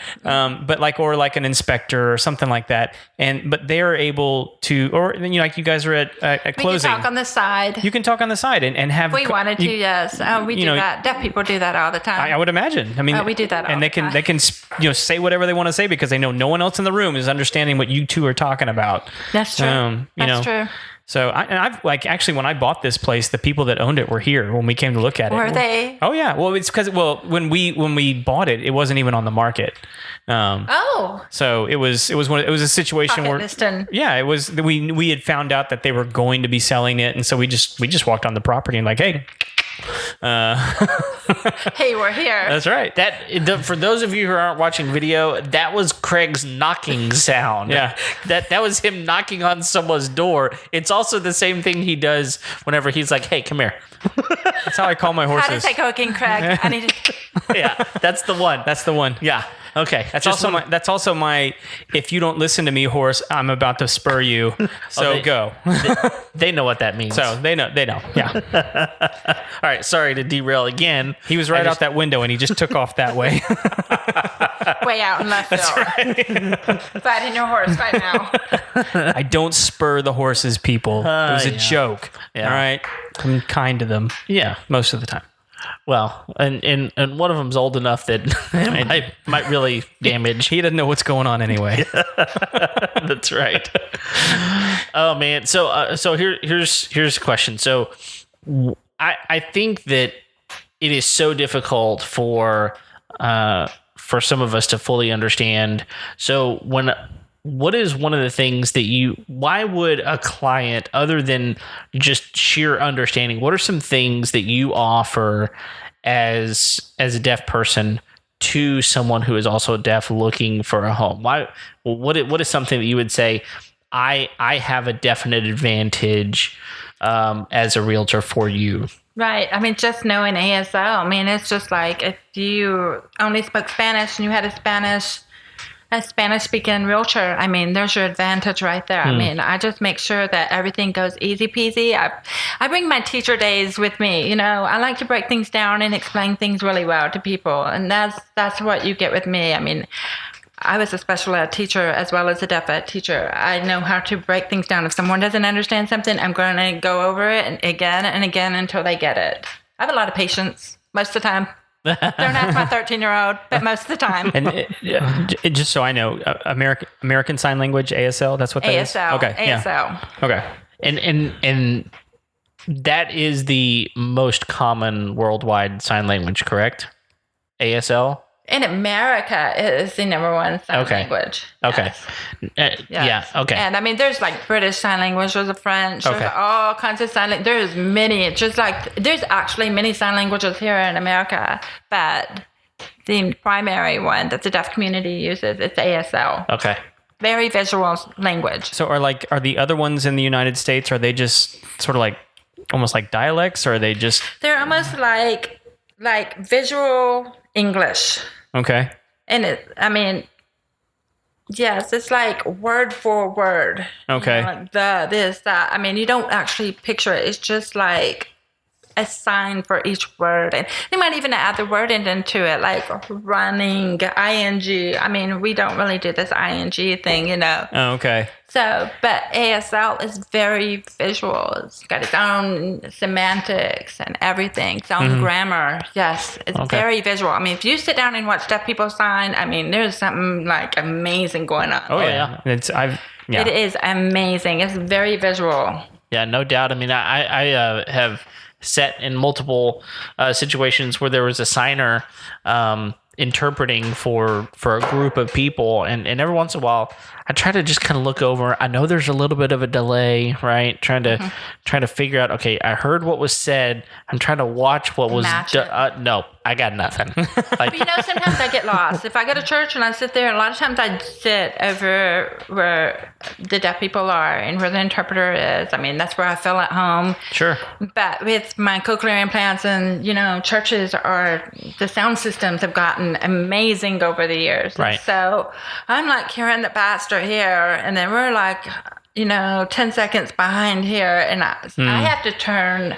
But or an inspector or something like that. But they're able to, or you guys are at closing. We can talk on the side. You can talk on the side and have. We wanted to, yes. We do that. Deaf people do that all the time. I would imagine. We do that all and the time. They can say whatever they want to say because they know no one else in the room is understanding what you two are talking about. That's true. That's true. So I've actually, when I bought this place, the people that owned it were here when we came to look at it. Were they? Oh yeah. Well, it's because when we bought it, it wasn't even on the market. So it was a situation where it was we had found out that they were going to be selling it, and so we just walked on the property and like, hey. Hey, we're here. That's right. For those of you who aren't watching video, that was Craig's knocking sound. Yeah. That was him knocking on someone's door. It's also the same thing he does whenever he's like, hey, come here. That's how I call my horses. How does that go again, Craig? I need to... Yeah, that's the one. That's the one. Yeah. Okay. That's also my if you don't listen to me, horse, I'm about to spur you. So go. They know what that means. So they know. Yeah. All right. Sorry to derail again. He was out that window and he just took off that way. way out in left field. Fighting your horse right now. I don't spur the horses, people. It was a joke. Yeah. All right. I'm kind to them. Yeah. Most of the time. Well, and one of them's old enough that it might really damage. He doesn't know what's going on anyway. That's right. Oh man. So here's a question. So I think that it is so difficult for some of us to fully understand. So what is one of the things that why would a client, other than just sheer understanding, what are some things that you offer as a deaf person to someone who is also deaf looking for a home? What is something that you would say, I have a definite advantage as a realtor for you? Right. I mean, just knowing ASL. I mean, it's just like if you only spoke Spanish and you had a Spanish-speaking realtor, I mean, there's your advantage right there. I mean, I just make sure that everything goes easy peasy. I bring my teacher days with me. You know, I like to break things down and explain things really well to people, and that's what you get with me. I mean, I was a special ed teacher as well as a deaf ed teacher. I know how to break things down. If someone doesn't understand something, I'm going to go over it again and again until they get it. I have a lot of patience most of the time. Don't ask my 13-year-old, but most of the time. And just so I know, American Sign Language, ASL, that's what that is? ASL. Okay. ASL. Yeah. Okay. And that is the most common worldwide sign language, correct? ASL? In America, it is the number one sign language. Okay. Yes. Yeah. Okay. And I mean, there's like British Sign Language, there's a French, there's all kinds of sign language. There's many, just like, there's actually many sign languages here in America, but the primary one that the deaf community uses is ASL. Okay. Very visual language. So are the other ones in the United States, are they just sort of like, almost like dialects, or are they just? They're almost like visual English. Okay. And yes, it's like word for word. Okay. You know, like this, that. I mean, you don't actually picture it. It's just like a sign for each word. And they might even add the word into it, like running, ing. I mean, we don't really do this ing thing, you know. Oh, okay. So, but ASL is very visual. It's got its own semantics and everything, its own grammar. Yes, it's very visual. I mean, if you sit down and watch deaf people sign, I mean, there's something like amazing going on. Oh yeah. It is amazing. It's very visual. Yeah, no doubt. I mean, I have sat in multiple situations where there was a signer interpreting for a group of people, and every once in a while I try to just kind of look over. I know there's a little bit of a delay, right? Trying to figure out, okay, I heard what was said. I'm trying to watch what was done. No, I got nothing. But you know, sometimes I get lost. If I go to church and I sit there, a lot of times I sit over where the deaf people are and where the interpreter is. I mean, that's where I feel at home. Sure. But with my cochlear implants and, you know, the sound systems have gotten amazing over the years. Right. So I'm like hearing the pastor here, and then we're like, you know, 10 seconds behind here, and I have to turn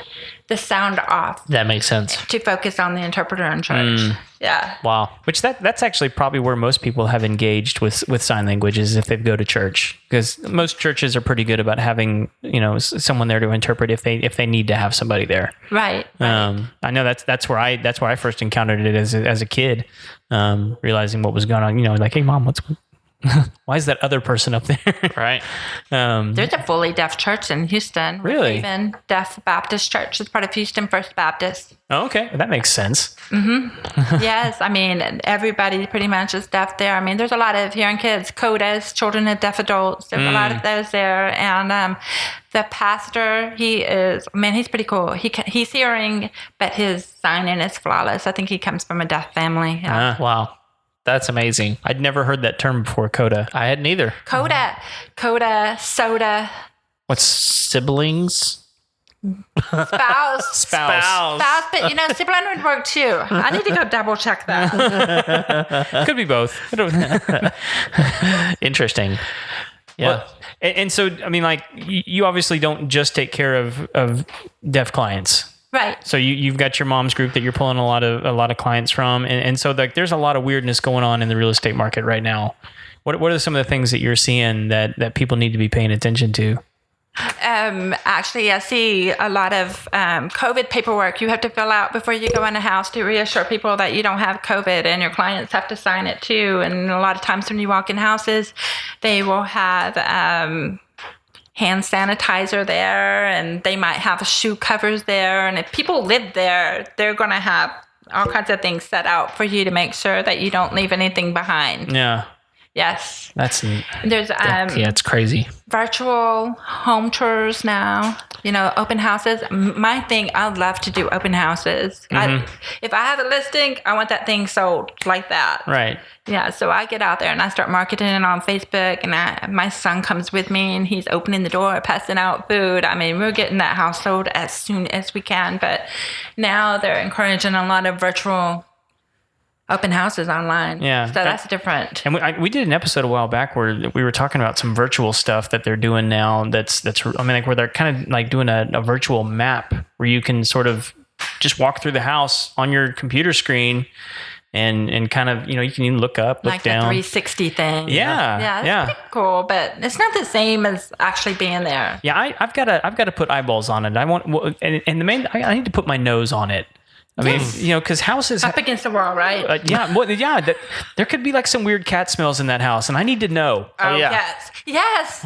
the sound off. That makes sense. To focus on the interpreter in church. Yeah. Wow. Which that's actually probably where most people have engaged with sign languages if they go to church, because most churches are pretty good about having, you know, someone there to interpret if they need to have somebody there. Right. I know that's where I first encountered it as a kid, realizing what was going on. You know, like, hey mom, why is that other person up there? Right. There's a fully deaf church in Houston. Really? Even Deaf Baptist Church. It's part of Houston First Baptist. Oh, okay. That makes sense. Yes. I mean, everybody pretty much is deaf there. I mean, there's a lot of hearing kids, CODAs, children of deaf adults. There's a lot of those there. And the pastor, he's pretty cool. He's hearing, but his signing is flawless. I think he comes from a deaf family. Yeah. Wow. That's amazing. I'd never heard that term before, coda. I hadn't either. Coda, soda. What's siblings? Spouse. But, you know, sibling would work too. I need to go double check that. Could be both. Interesting. Yeah. Well, and so, I mean, like, you obviously don't just take care of deaf clients. Right. So you've got your mom's group that you're pulling a lot of clients from, and so like there's a lot of weirdness going on in the real estate market right now. What are some of the things that you're seeing that people need to be paying attention to? Actually, I see a lot of COVID paperwork you have to fill out before you go in a house to reassure people that you don't have COVID, and your clients have to sign it too. And a lot of times when you walk in houses, they will have hand sanitizer there, and they might have shoe covers there. And if people live there, they're going to have all kinds of things set out for you to make sure that you don't leave anything behind. Yeah. Yes. There's it's crazy. Virtual home tours now, open houses. My thing, I love to do open houses. If I have a listing, I want that thing sold like that. Right. Yeah, so I get out there and I start marketing it on Facebook, and my son comes with me and he's opening the door, passing out food. I mean, we're getting that house sold as soon as we can, but now they're encouraging a lot of virtual open houses online. Yeah. So that's different. And we did an episode a while back where we were talking about some virtual stuff that they're doing now. Where they're kind of like doing a virtual map where you can sort of just walk through the house on your computer screen and kind of, you can even look up, look like down. Like the 360 thing. Yeah. Yeah. Pretty cool, but it's not the same as actually being there. Yeah. I've got to put eyeballs on it. I need to put my nose on it. I mean, because houses up against the wall, right? There could be like some weird cat smells in that house, and I need to know. Oh yeah. Yes.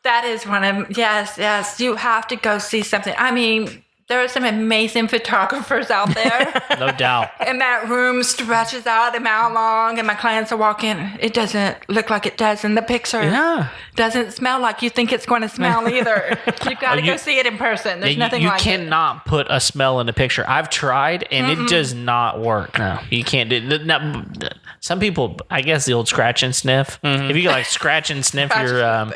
That is one of them. Yes. You have to go see something. I mean, there are some amazing photographers out there. No doubt. And that room stretches out a mile long, and my clients are walking. It doesn't look like it does in the picture. Yeah. Doesn't smell like you think it's going to smell either. You've got to go see it in person. There's nothing like it. You cannot put a smell in a picture. I've tried, and it does not work. No, you can't do it. Some people, I guess, the old scratch and sniff. If you can scratch and sniff your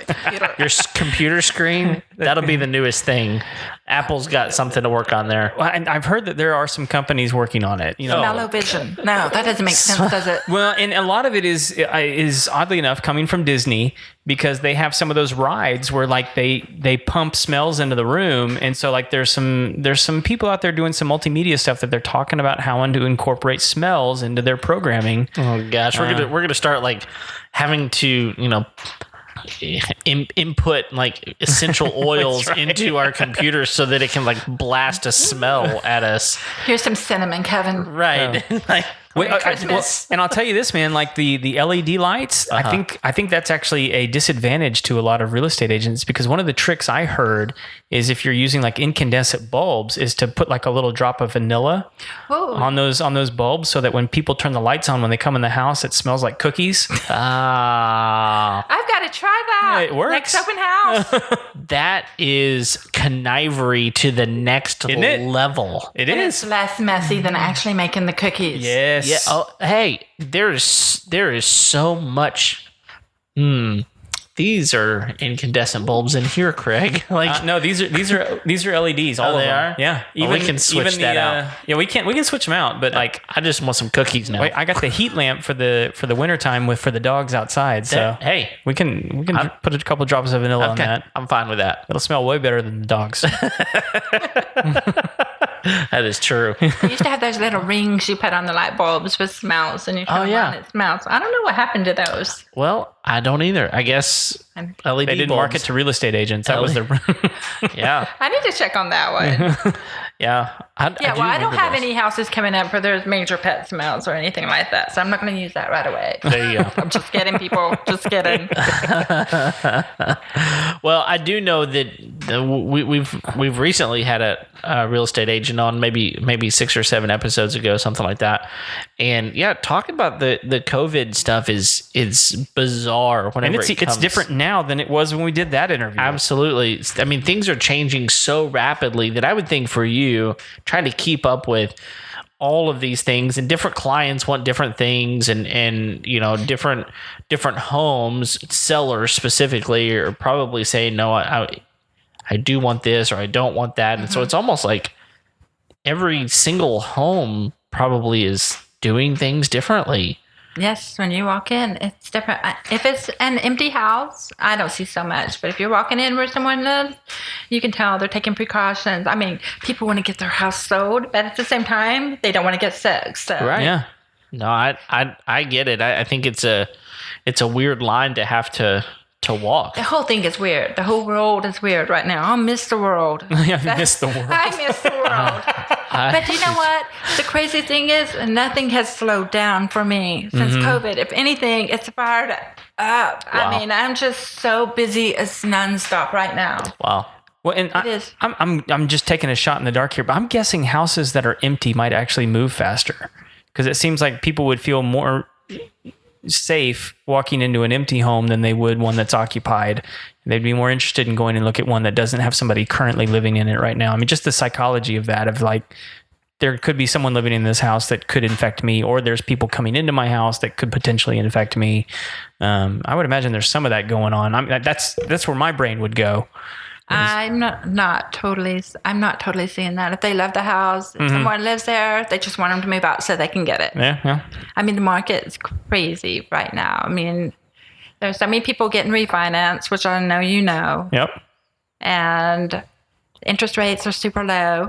computer screen, that'll be the newest thing. Apple's got something to work on there. Well, and I've heard that there are some companies working on it. Smell-o-vision. No, that doesn't make sense, does it? Well, and a lot of it is oddly enough coming from Disney, because they have some of those rides where they pump smells into the room, and so there's some people out there doing some multimedia stuff that they're talking about how to incorporate smells into their programming. Oh gosh, we're gonna start having to input essential oils into our computers so that it can blast a smell at us. Here's some cinnamon, Kevin. Right. And I'll tell you this, man, the LED lights, I think that's actually a disadvantage to a lot of real estate agents, because one of the tricks I heard is if you're using incandescent bulbs is to put a little drop of vanilla on those bulbs, so that when people turn the lights on when they come in the house, it smells like cookies. I've got to try that. It works. Next open house. That is connivery to the next level. It and is. It's less messy than actually making the cookies. Yes. Yeah. Oh, hey, there is so much. These are incandescent bulbs in here, Craig. No, these are LEDs. All of they them. are. Yeah. We can switch that out. Yeah, we can switch them out. But I just want some cookies now. I got the heat lamp for the wintertime for the dogs outside. So hey, we can put a couple drops of vanilla on that. I'm fine with that. It'll smell way better than the dogs. That is true. I used to have those little rings you put on the light bulbs with smells, and you turn them on, it smells. I don't know what happened to those. Well, I don't either. I guess LED they didn't bulbs. market to real estate agents. That was their. Yeah. I need to check on that one. Yeah. I don't have any houses coming up where there's major pet smells or anything like that, so I'm not going to use that right away. There you go. I'm just kidding, people. Just kidding. Well, I do know that we've recently had a real estate agent on, maybe 6 or 7 episodes ago, something like that. And yeah, talking about the COVID stuff is bizarre. Whenever and it's different now than it was when we did that interview. Absolutely. I mean, things are changing so rapidly that I would think for you, trying to keep up with all of these things, and different clients want different things, and different homes, sellers specifically are probably saying, no, I do want this, or I don't want that. And so it's almost like every single home probably is doing things differently. Yes, when you walk in, it's different. If it's an empty house, I don't see so much. But if you're walking in where someone lives, you can tell they're taking precautions. I mean, people want to get their house sold, but at the same time, they don't want to get sick. So Right. Yeah. No, I get it. I think it's a weird line to have to walk. the whole thing is weird. The whole world is weird right now. I miss the world. I miss the world. I miss the world. But you know what? The crazy thing is, nothing has slowed down for me since COVID. If anything, it's fired up. Wow. I mean, I'm just so busy. It's nonstop right now. Wow. Well, and is. I'm just taking a shot in the dark here, but I'm guessing houses that are empty might actually move faster, because it seems like people would feel more safe walking into an empty home than they would one that's occupied. They'd be more interested in going and look at one that doesn't have somebody currently living in it right now. I mean, just the psychology of that, of like, there could be someone living in this house that could infect me, or there's people coming into my house that could potentially infect me. I would imagine there's some of that going on. I mean, that's where my brain would go. I'm not totally seeing that. If they love the house, if someone lives there, they just want them to move out so they can get it. Yeah. I mean, the market is crazy right now. I mean, there's so many people getting refinanced, which I know you know, Yep. and interest rates are super low.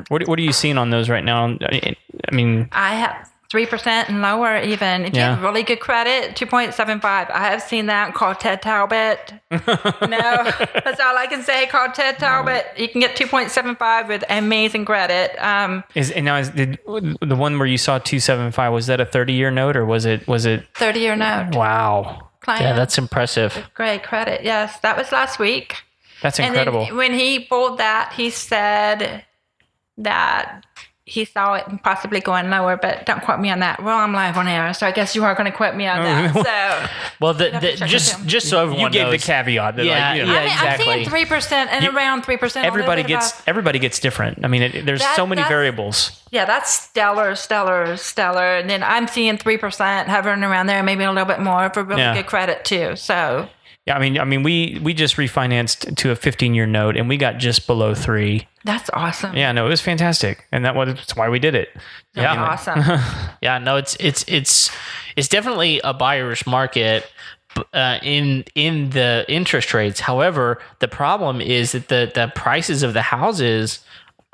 What are you seeing on those right now? I mean, I have 3% and lower even. If you have really good credit, 2.75. I have seen that. Call Ted Talbot. No, that's all I can say. Call Ted Talbot. You can get 2.75 with amazing credit. is the one where you saw 275, was that a 30-year note, or was it 30-year note. Wow. Client, Yeah, that's impressive. great credit. Yes, that was last week. That's incredible. And then when he pulled that, he said that he saw it possibly going lower, but don't quote me on that. Well, I'm live on air, so I guess you are going to quote me on that. So, Well, check just so everyone you gave knows, the caveat. That Yeah, like, you know, yeah. I mean, exactly. I'm seeing 3% and around 3%. everybody gets different. I mean, there's so many variables. Yeah, that's stellar. And then I'm seeing 3% hovering around there, maybe a little bit more for really good credit too. So. Yeah, I mean, we just refinanced to a 15-year note, and we got just below 3. That's awesome. Yeah, no, it was fantastic, and that's why we did it. That's awesome. Yeah, no, it's definitely a buyer's market in the interest rates. However, the problem is that the prices of the houses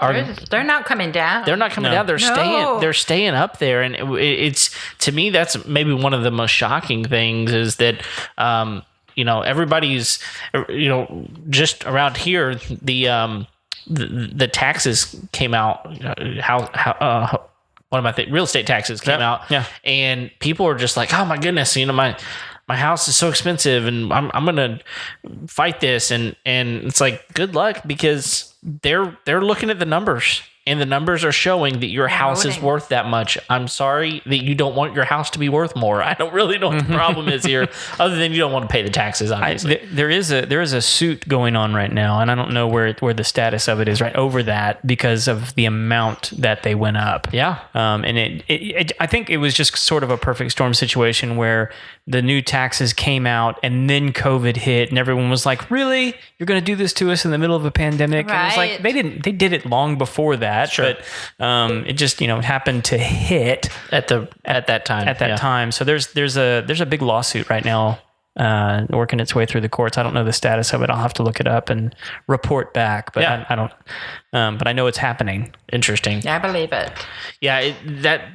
They're not coming down. they're not coming down. They're staying up there, and it's, to me, that's maybe one of the most shocking things is that. Everybody's, just around here, the taxes came out. One of my real estate taxes came out. Yeah. And people are just like, oh my goodness, my house is so expensive, and I'm gonna fight this, and it's like, good luck, because they're looking at the numbers. And the numbers are showing that your house is worth that much. I'm sorry that you don't want your house to be worth more. I don't really know what the problem is here, other than you don't want to pay the taxes, obviously. There is a suit going on right now, and I don't know where the status of it is right over that, because of the amount that they went up. Yeah. And I think it was just sort of a perfect storm situation where the new taxes came out, and then COVID hit, and everyone was like, "Really? You're going to do this to us in the middle of a pandemic?" Right. And it's like they did it long before that. Sure. But it just happened to hit At that time. time. So there's a big lawsuit right now working its way through the courts. I don't know the status of it. I'll have to look it up and report back. But I don't. But I know it's happening. Interesting. Yeah, I believe it. Yeah,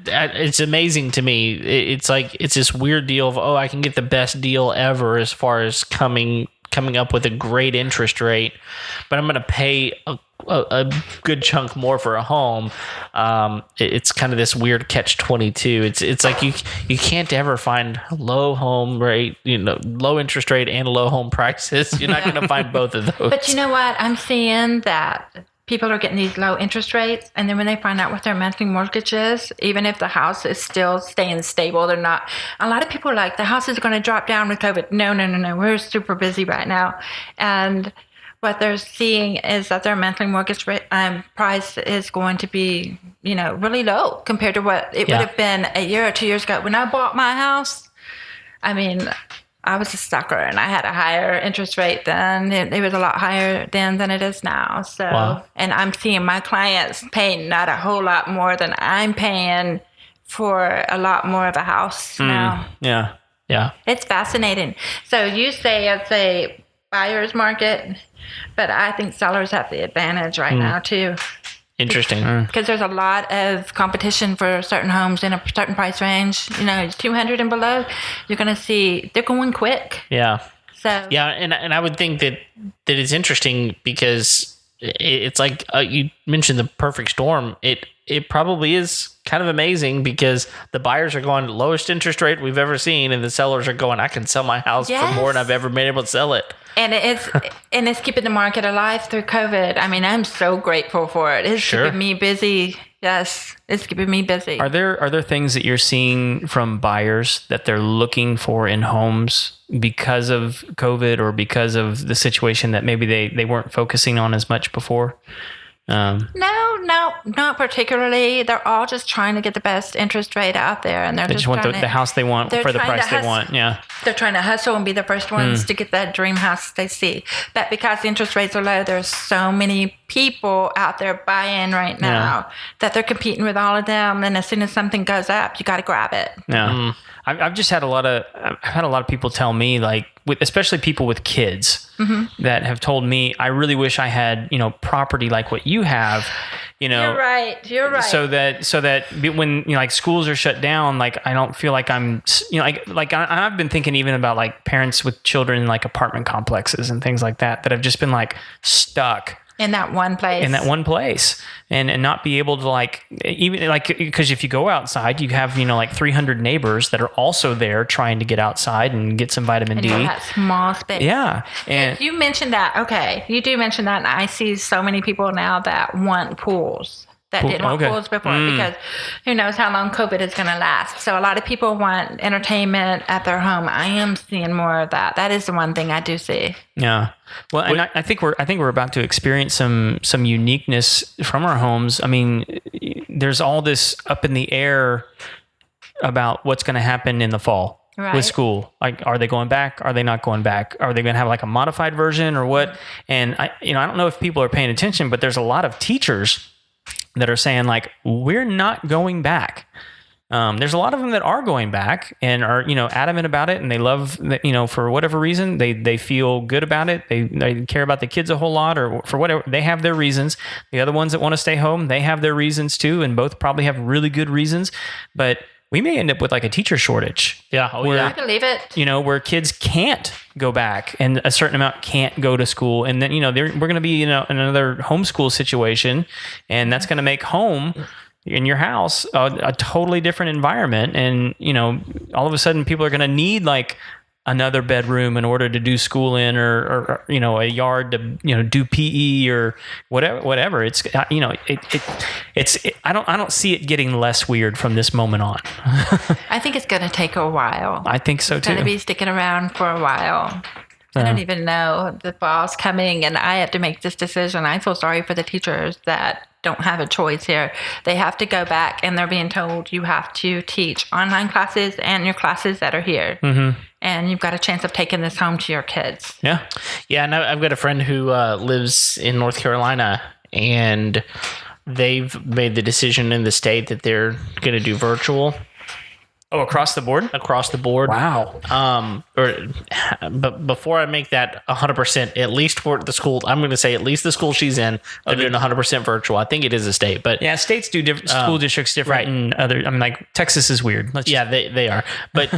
it's amazing to me. It's like, it's this weird deal of, I can get the best deal ever as far as coming up with a great interest rate, but I'm going to pay a good chunk more for a home. It's kind of this weird catch-22. It's like you can't ever find low home rate, low interest rate and low home prices. You're not going to find both of those. But you know what? I'm seeing that people are getting these low interest rates, and then when they find out what their monthly mortgage is, even if the house is still staying stable, they're not. A lot of people are like, the house is going to drop down with COVID. No. We're super busy right now. And what they're seeing is that their monthly mortgage rate, price is going to be, really low compared to what it would have been a year or 2 years ago. When I bought my house, I mean, I was a sucker, and I had a higher interest rate then. It was a lot higher then than it is now. So, Wow. And I'm seeing my clients paying not a whole lot more than I'm paying for a lot more of a house now. Yeah. Yeah. It's fascinating. So you say it's a buyer's market, but I think sellers have the advantage right now too. Interesting. Because there's a lot of competition for certain homes in a certain price range. 200 and below, you're going to see they're going quick. Yeah. So Yeah, and I would think that it's interesting because it's like you mentioned the perfect storm. It probably is kind of amazing because the buyers are going lowest interest rate we've ever seen, and the sellers are going, I can sell my house for more than I've ever been able to sell it. And it's keeping the market alive through COVID. I mean, I'm so grateful for it. It's keeping me busy. Yes, it's keeping me busy. Are there things that you're seeing from buyers that they're looking for in homes because of COVID or because of the situation that maybe they weren't focusing on as much before? No, not particularly. They're all just trying to get the best interest rate out there, and They just want the house they want for the price they want. Yeah, they're trying to hustle and be the first ones to get that dream house they see. But because the interest rates are low, there's so many people out there buying right now that they're competing with all of them. And as soon as something goes up, you got to grab it. Yeah. I've just had a lot of people tell me, like, especially people with kids that have told me, I really wish I had, property like what you have, You're right. So that when, like schools are shut down, like, I don't feel like I'm, I've been thinking even about like parents with children in like apartment complexes and things like that have just been like stuck in that one place and not be able to like, even like, because if you go outside, you have, like 300 neighbors that are also there trying to get outside and get some vitamin D. That small space. Yeah. And you mentioned that. Okay. You do mention that. And I see so many people now that want pools. That didn't want pools before because who knows how long COVID is going to last. So a lot of people want entertainment at their home. I am seeing more of that. That is the one thing I do see. Yeah. Well, and I think we're about to experience some uniqueness from our homes. I mean, there's all this up in the air about what's going to happen in the fall. Right. With school. Like, are they going back? Are they not going back? Are they going to have like a modified version or what? And I don't know if people are paying attention, but there's a lot of teachers that are saying like, we're not going back. There's a lot of them that are going back and are, adamant about it. And they love that, for whatever reason, they feel good about it. They care about the kids a whole lot, or for whatever, they have their reasons. The other ones that want to stay home, they have their reasons too. And both probably have really good reasons, but we may end up with like a teacher shortage. Yeah. I believe it. Where kids can't go back and a certain amount can't go to school. And then, we're going to be in another homeschool situation, and that's going to make home in your house a totally different environment. And, all of a sudden people are going to need like another bedroom in order to do school in, or a yard to, do PE or whatever. It's, I don't see it getting less weird from this moment on. I think it's going to take a while. I think so too. It's going to be sticking around for a while. I don't even know. The fall's coming and I have to make this decision. I feel sorry for the teachers that don't have a choice here. They have to go back and they're being told you have to teach online classes and your classes that are here. Mm-hmm. And you've got a chance of taking this home to your kids. Yeah. Yeah. And I've got a friend who lives in North Carolina, and they've made the decision in the state that they're going to do virtual. Oh, across the board? Across the board. Wow. But before I make that 100%, at least for the school, I'm going to say at least the school she's in, they're doing 100% virtual. I think it is a state, but yeah, states do different. School districts different, and other. I mean, like Texas is weird. They are. But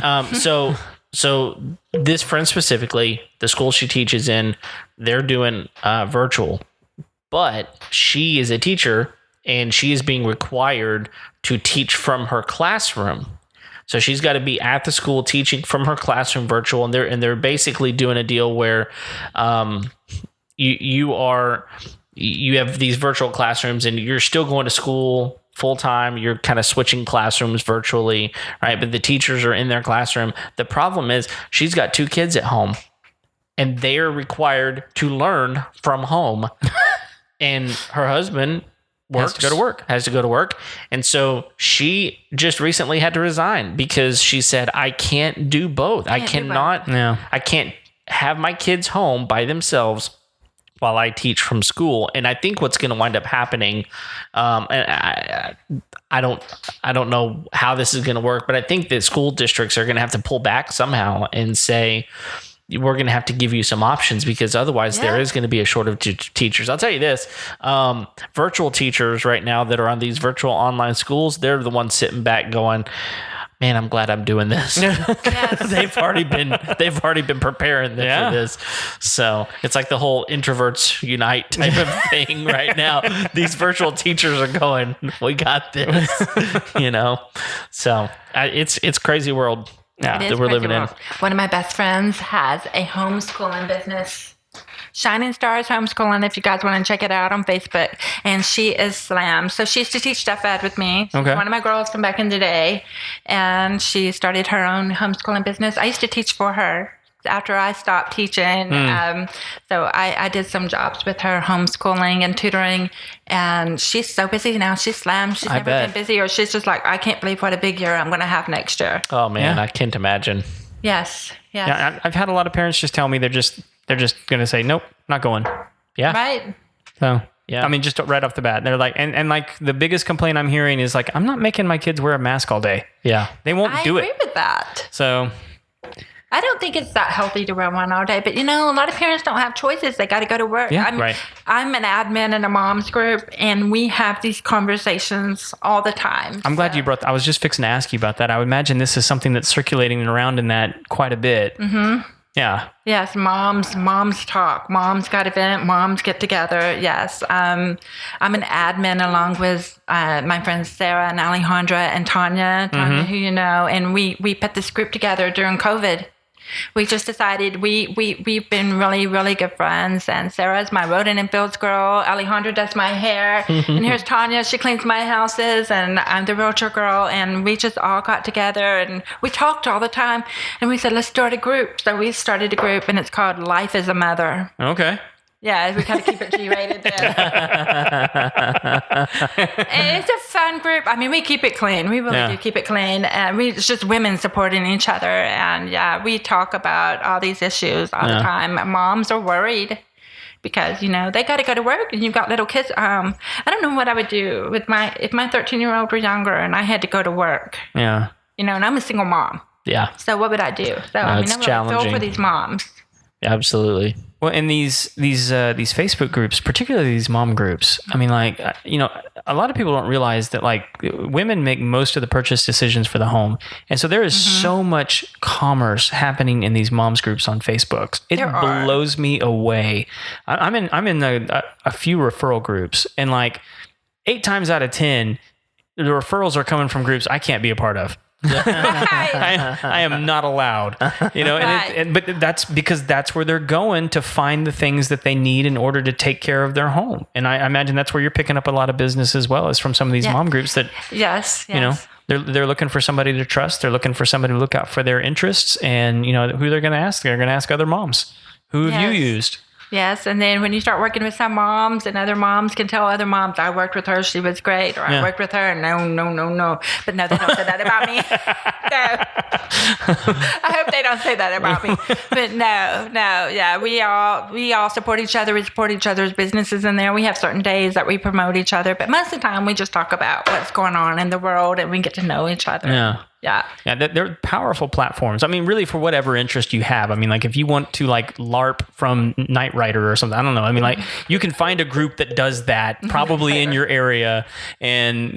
so this friend specifically, the school she teaches in, they're doing virtual, but she is a teacher and she is being required to teach from her classroom. So she's got to be at the school teaching from her classroom virtual, and they're basically doing a deal where you have these virtual classrooms and you're still going to school full time. You're kind of switching classrooms virtually, right? But the teachers are in their classroom. The problem is she's got 2 kids at home, and they are required to learn from home, and her husband has to go to work. And so she just recently had to resign because she said, I can't do both. I can't have my kids home by themselves while I teach from school. And I think what's going to wind up happening, and I don't know how this is going to work, but I think that school districts are going to have to pull back somehow and say, we're going to have to give you some options, because otherwise there is going to be a shortage of teachers. I'll tell you this, virtual teachers right now that are on these virtual online schools, they're the ones sitting back going, man, I'm glad I'm doing this. They've already been preparing them for this. So it's like the whole introverts unite type of thing right now. These virtual teachers are going, we got this, So it's crazy world that we're living in. One of my best friends has a homeschooling business. Shining Stars Homeschooling, if you guys want to check it out on Facebook. And she is slammed. So she used to teach Deaf Ed with me. Okay. One of my girls from back in the day. And she started her own homeschooling business. I used to teach for her after I stopped teaching. So I did some jobs with her, homeschooling and tutoring. And she's so busy now. She's slammed. She's never been busy. Or she's just like, I can't believe what a big year I'm going to have next year. Oh, man, I can't imagine. Yes. Yeah, I've had a lot of parents just tell me they're just going to say, nope, not going. Yeah. Right. So, I mean, just right off the bat, they're like, and like the biggest complaint I'm hearing is like, I'm not making my kids wear a mask all day. Yeah. They won't do it. I agree with that. So I don't think it's that healthy to wear one all day, but a lot of parents don't have choices. They got to go to work. Yeah, I'm an admin in a mom's group, and we have these conversations all the time. I'm glad you brought I was just fixing to ask you about that. I would imagine this is something that's circulating around in that quite a bit. Mm-hmm. Yeah. Yes, moms talk. Moms got event. Moms get together. Yes. I'm an admin along with my friends Sarah and Alejandra and Tanya, who you know, and we put this group together during COVID. We just decided we've been really, really good friends. And Sarah's my rodent and fields girl. Alejandra does my hair. And here's Tanya. She cleans my houses. And I'm the realtor girl. And we just all got together and we talked all the time. And we said, let's start a group. So we started a group and it's called Life as a Mother. Okay. Yeah, we kind of keep it G-rated there. And it's a fun group. I mean, we keep it clean. We really do keep it clean. And it's just women supporting each other. And we talk about all these issues all the time. Moms are worried because, they got to go to work and you've got little kids. I don't know what I would do if my 13-year-old were younger and I had to go to work. Yeah. And I'm a single mom. Yeah. So what would I do? So, I'm challenging. really feel for these moms. Absolutely. Well, in these Facebook groups, particularly these mom groups, I mean, like, a lot of people don't realize that like women make most of the purchase decisions for the home. And so there is so much commerce happening in these moms groups on Facebook. It blows me away. I'm in a few referral groups, and like 8 times out of 10, the referrals are coming from groups I can't be a part of. I am not allowed, but that's because that's where they're going to find the things that they need in order to take care of their home. And I imagine that's where you're picking up a lot of business as well, as from some of these mom groups that, they're looking for somebody to trust. They're looking for somebody to look out for their interests, and who they're going to ask. They're going to ask other moms. Who have you used? Yes, and then when you start working with some moms, and other moms can tell other moms, I worked with her, she was great, or I worked with her, no. But no, they don't say that about me. No. I hope they don't say that about me. But no, we all support each other. We support each other's businesses in there. We have certain days that we promote each other, but most of the time we just talk about what's going on in the world, and we get to know each other. Yeah, they're powerful platforms. I mean, really, for whatever interest you have. I mean, like if you want to like LARP from Knight Rider or something, I don't know. I mean, like you can find a group that does that probably in your area, and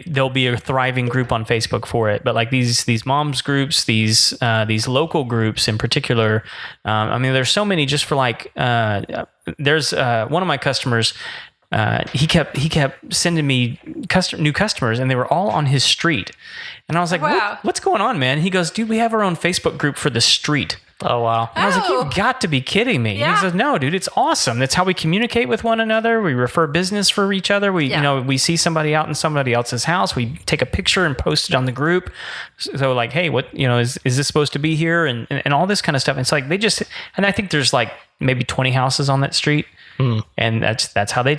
there'll be a thriving group on Facebook for it. But like these moms groups, these local groups in particular, I mean, there's so many just for like. There's one of my customers. He kept sending me new customers, and they were all on his street. And I was like, what's going on, man? He goes, dude, we have our own Facebook group for the street. Oh, wow. And I was like, you've got to be kidding me. Yeah. He says, no, dude, it's awesome. That's how we communicate with one another. We refer business for each other. We see somebody out in somebody else's house. We take a picture and post it on the group. So like, hey, what, is this supposed to be here? And all this kind of stuff. And it's like, and I think there's like maybe 20 houses on that street. And that's how they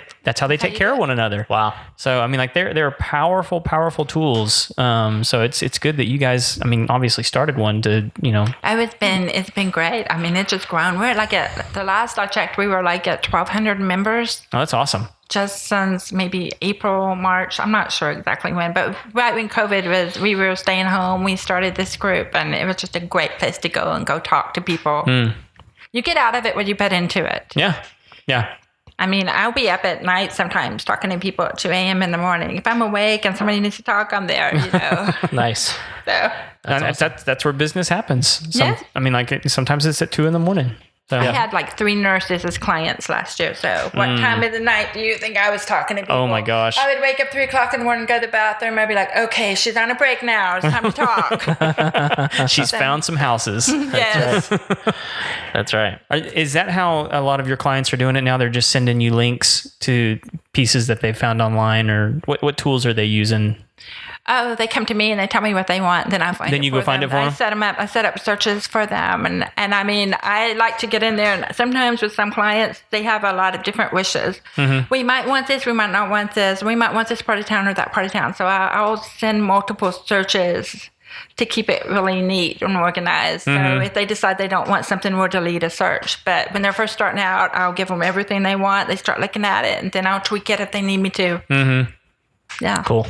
take care of one another. Wow. So I mean, like they're powerful tools. So it's good that you guys, I mean, obviously started one to, It's been great. I mean, it's just grown. We're like at the last I checked, we were like at 1,200 members. Oh, that's awesome. Just since maybe April, March. I'm not sure exactly when, but right when COVID was, we were staying home. We started this group, and it was just a great place to go and go talk to people. You get out of it what you put into it. Yeah. I mean, I'll be up at night sometimes talking to people at 2 a.m. in the morning. If I'm awake and somebody needs to talk, I'm there, Nice. So That's where business happens. Yes. I mean, like sometimes it's at 2 a.m. So, I had like 3 nurses as clients last year. So what time of the night do you think I was talking to people? Oh my gosh. I would wake up 3 o'clock in the morning, go to the bathroom. I'd be like, okay, she's on a break now. It's time to talk. She's found some houses. Yes. That's right. Is that how a lot of your clients are doing it now? They're just sending you links to pieces that they found online, or what tools are they using? Oh, they come to me and they tell me what they want. Then I find it. Then you go find it for them? I set them up. I set up searches for them. And I mean, I like to get in there. And sometimes with some clients, they have a lot of different wishes. We might want this. We might not want this. We might want this part of town or that part of town. So I'll send multiple searches to keep it really neat and organized. So if they decide they don't want something, we'll delete a search. But when they're first starting out, I'll give them everything they want. They start looking at it, and then I'll tweak it if they need me to. Yeah. Cool.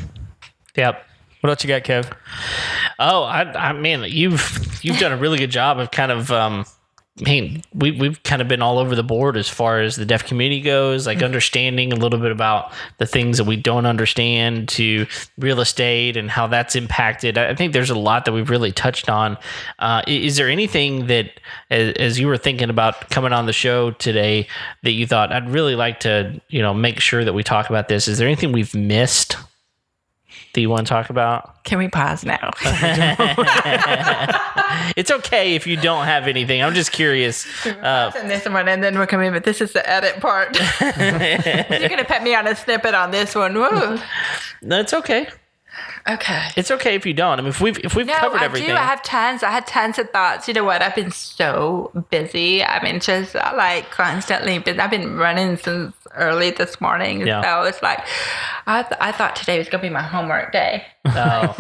Yep. What else you got, Kev? Oh, I mean, you've done a really good job of kind of, we've kind of been all over the board as far as the deaf community goes, like understanding a little bit about the things that we don't understand, to real estate and how that's impacted. I think there's a lot that we've really touched on. Is there anything that, as you were thinking about coming on the show today, that you thought, I'd really like to, make sure that we talk about this? Is there anything we've missed that you want to talk about? Can we pause now? It's okay if you don't have anything. I'm just curious. And this one, and then we'll come in, but this is the edit part. You're going to put me on a snippet on this one. Woo. No, it's okay. Okay. It's okay if you don't. I mean, if we've covered everything. I had tons of thoughts. You know what? I've been so busy. I mean, just like constantly, but I've been running since early this morning. Yeah. So it's like, I thought today was going to be my homework day. Oh.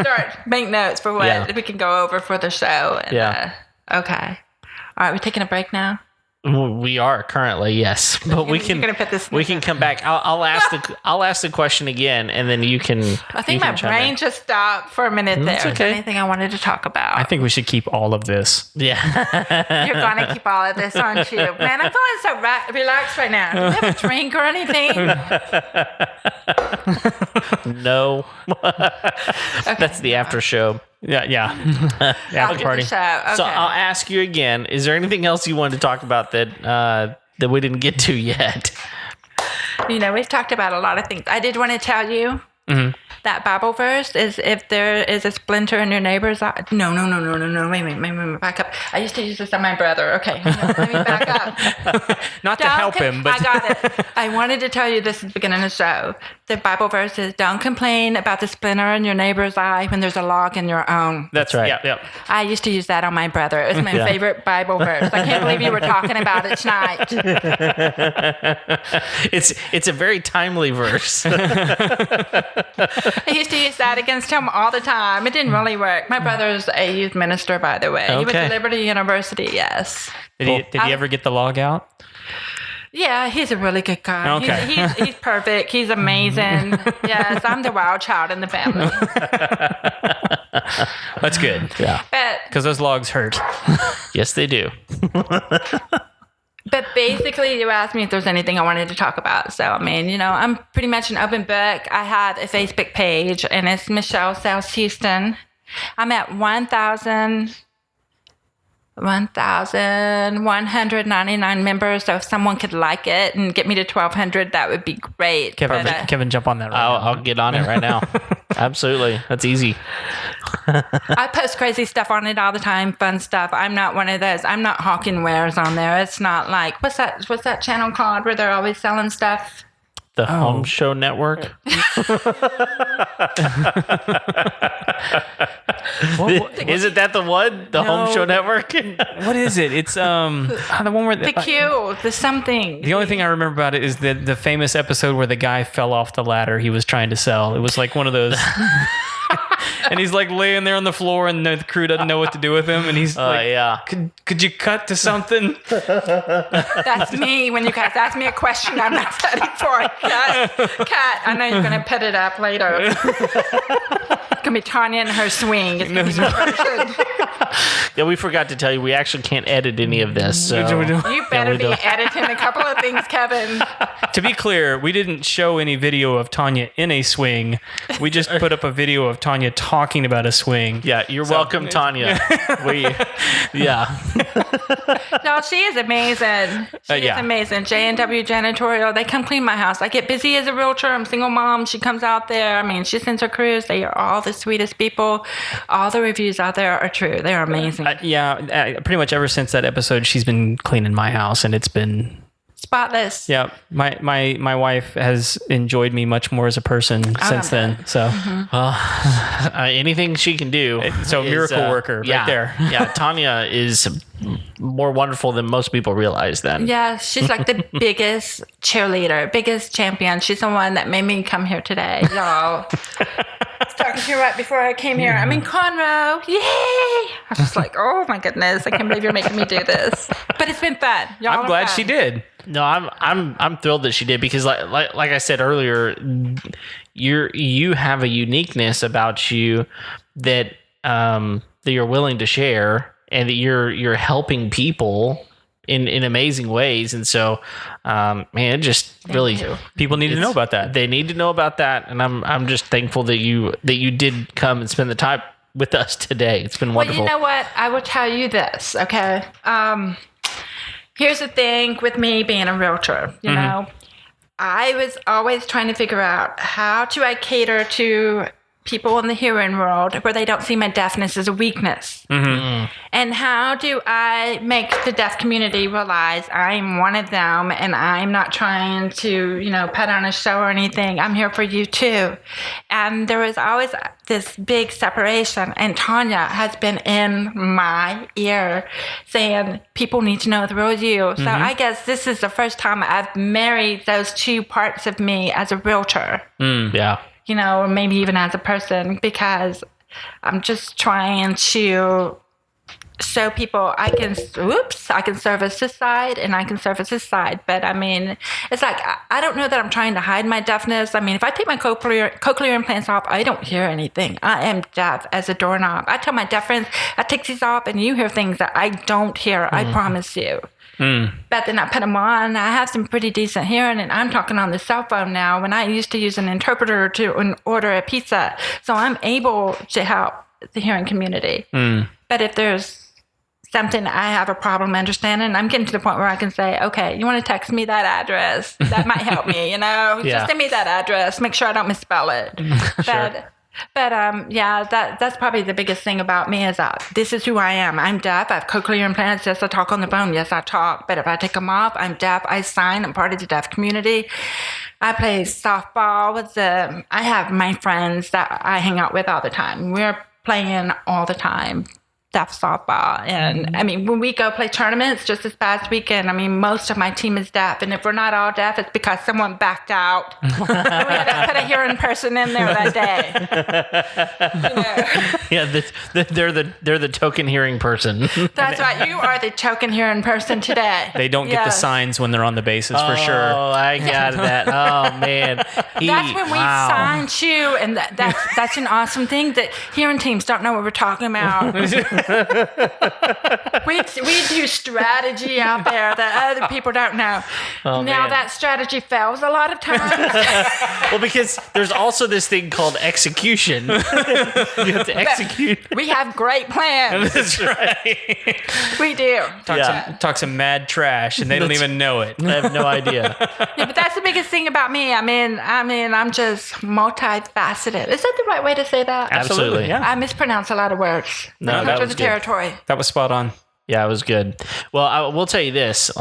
Make notes for what we can go over for the show. And, okay. All right. We're taking a break now. We are currently, yes, but we can come back. I'll ask the question again, and then you can. I think my brain just stopped for a minute there. Okay. Is there anything I wanted to talk about? I think we should keep all of this. Yeah. You're going to keep all of this, aren't you? Man, I'm feeling so relaxed right now. Do you have a drink or anything? No. Okay. That's the after show. Yeah. After party. Okay. So I'll ask you again. Is there anything else you wanted to talk about that we didn't get to yet? We've talked about a lot of things. I did want to tell you that Bible verse is, if there is a splinter in your neighbor's eye. No. Wait, back up. I used to use this on my brother. Okay, let me back up. Not to help him, but I got it. I wanted to tell you this at the beginning of the show. The Bible verse is, don't complain about the splinter in your neighbor's eye when there's a log in your own. That's right. Yeah. I used to use that on my brother. It was my favorite Bible verse. I can't believe you were talking about it tonight. It's a very timely verse. I used to use that against him all the time. It didn't really work. My brother's a youth minister, by the way. He went Okay. to Liberty University, yes. Did he ever get the log out? Yeah, he's a really good guy. Okay. He's perfect. He's amazing. Yes, I'm the wild child in the family. That's good. Yeah. But Because those logs hurt. Yes, they do. But basically, you asked me if there's anything I wanted to talk about. So, I mean, I'm pretty much an open book. I have a Facebook page, and it's Michelle South Houston. I'm at 1,199 members. So if someone could like it and get me to 1,200, that would be great. Kevin, jump on that right now. I'll get on it right now. Absolutely. That's easy. I post crazy stuff on it all the time, fun stuff. I'm not one of those. I'm not hawking wares on there. It's not like, what's that channel called where they're always selling stuff? The Home Show Network. Isn't that the one? The Home Show Network? What is it? It's the one where The Q, the something. the only thing I remember about it is the famous episode where the guy fell off the ladder he was trying to sell. It was like one of those. And he's like laying there on the floor, and the crew doesn't know what to do with him. And he's like, yeah. Could you cut to something? That's me when you guys ask me a question I'm not ready for. Cat, I know you're going to put it up later. It's going to be Tanya and her swing. It's gonna be version. Yeah, we forgot to tell you, we actually can't edit any of this. So. You better be editing a couple of things, Kevin. To be clear, we didn't show any video of Tanya in a swing. We just put up a video of Tanya talking about a swing. Yeah, you're welcome, Tanya. Yeah. No, she is amazing. She is amazing. J&W Janitorial, they come clean my house. I get busy as a realtor. I'm a single mom. She comes out there. I mean, she sends her crews. They are all the sweetest people. All the reviews out there are true. They are amazing. Pretty much ever since that episode, she's been cleaning my house, and it's been spotless. Yeah, my wife has enjoyed me much more as a person since then. So, anything she can do. So miracle worker, right there. Yeah, Tanya is more wonderful than most people realize. Then, yeah, she's like the biggest cheerleader, biggest champion. She's the one that made me come here today, y'all. I was talking to her right before I came here. I'm in Conroe. Yay! I was just like, oh my goodness, I can't believe you're making me do this. But it's been fun. Y'all I'm glad she did. No, I'm thrilled that she did, because like I said earlier, you have a uniqueness about you that that you're willing to share, and that you're helping people in amazing ways. And so, man, it just really people need to know about that. They need to know about that, and I'm just thankful that you did come and spend the time with us today. It's been wonderful. Well, you know what? I will tell you this, okay? Here's the thing with me being a realtor, you know, I was always trying to figure out how do I cater to people in the hearing world where they don't see my deafness as a weakness. And how do I make the deaf community realize I'm one of them, and I'm not trying to, put on a show or anything. I'm here for you too. And there was always this big separation, and Tanya has been in my ear saying people need to know the real you. So I guess this is the first time I've married those two parts of me as a realtor. Yeah. Or maybe even as a person, because I'm just trying to show people I can service this side and I can service this side. But I mean, it's like, I don't know that I'm trying to hide my deafness. I mean, if I take my cochlear implants off, I don't hear anything. I am deaf as a doorknob. I tell my deaf friends, I take these off and you hear things that I don't hear. I promise you. But then I put them on. I have some pretty decent hearing, and I'm talking on the cell phone now when I used to use an interpreter to order a pizza. So I'm able to help the hearing community. But if there's something I have a problem understanding, I'm getting to the point where I can say, okay, you want to text me that address? That might help me, Just send me that address. Make sure I don't misspell it. Sure. But that's probably the biggest thing about me is that this is who I am. I'm deaf. I have cochlear implants. Yes, I talk on the phone. Yes, I talk. But if I take them off, I'm deaf. I sign. I'm part of the deaf community. I play softball with I have my friends that I hang out with all the time. We're playing all the time. Deaf softball. And I mean, when we go play tournaments, just this past weekend, I mean, most of my team is deaf. And if we're not all deaf, it's because someone backed out. And we had to put a hearing person in there that day. Yeah, they're the token hearing person. That's right. You are the token hearing person today. They don't get the signs when they're on the bases, for sure. Oh, I got that. Oh, man. That's when we signed you. And that's an awesome thing that hearing teams don't know what we're talking about. we do strategy out there that other people don't know. Oh, now man. that strategy fails a lot of times. Well, because there's also this thing called execution. You have to execute. We have great plans. That's right. We do. Talk some mad trash, and they don't even know it. I have no idea. Yeah, but that's the biggest thing about me. I mean, I'm just multifaceted. Is that the right way to say that? Absolutely. Yeah. I mispronounce a lot of words. No, that was the good. territory. That was spot on. Yeah, it was good. Well, I will tell you this.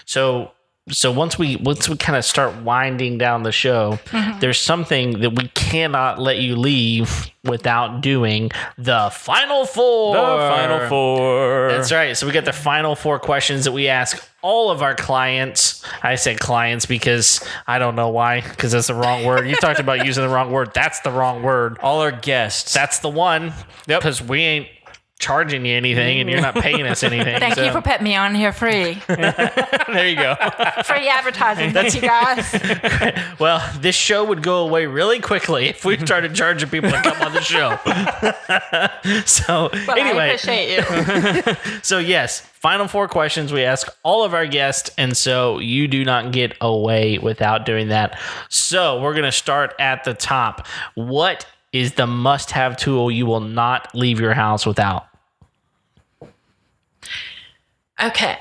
So so once we kind of start winding down the show, there's something that we cannot let you leave without doing the final four. The final four. That's right. So we got the final four questions that we ask all of our clients. I said clients because I don't know why, because that's the wrong word. You talked about using the wrong word. That's the wrong word. All our guests. That's the one. Yep. Because we ain't charging you anything and you're not paying us anything. Thank you for putting me on here free. There you go. Free advertising. Thank you guys. Well, this show would go away really quickly if we started charging people to come on the show. So, Well, anyway. I appreciate you. So, yes, final four questions we ask all of our guests, and so you do not get away without doing that. So, we're going to start at the top. What is the must-have tool you will not leave your house without? Okay.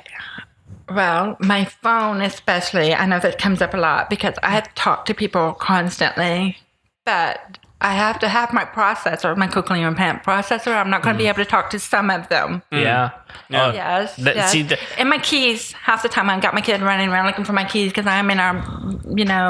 Well, my phone especially, I know that comes up a lot because I have to talk to people constantly, but I have to have my processor, my cochlear implant processor. I'm not going to be able to talk to some of them. Yeah. Yeah. Yes. That- yes. see, the- and my keys, half the time I've got my kid running around looking for my keys because I'm in our,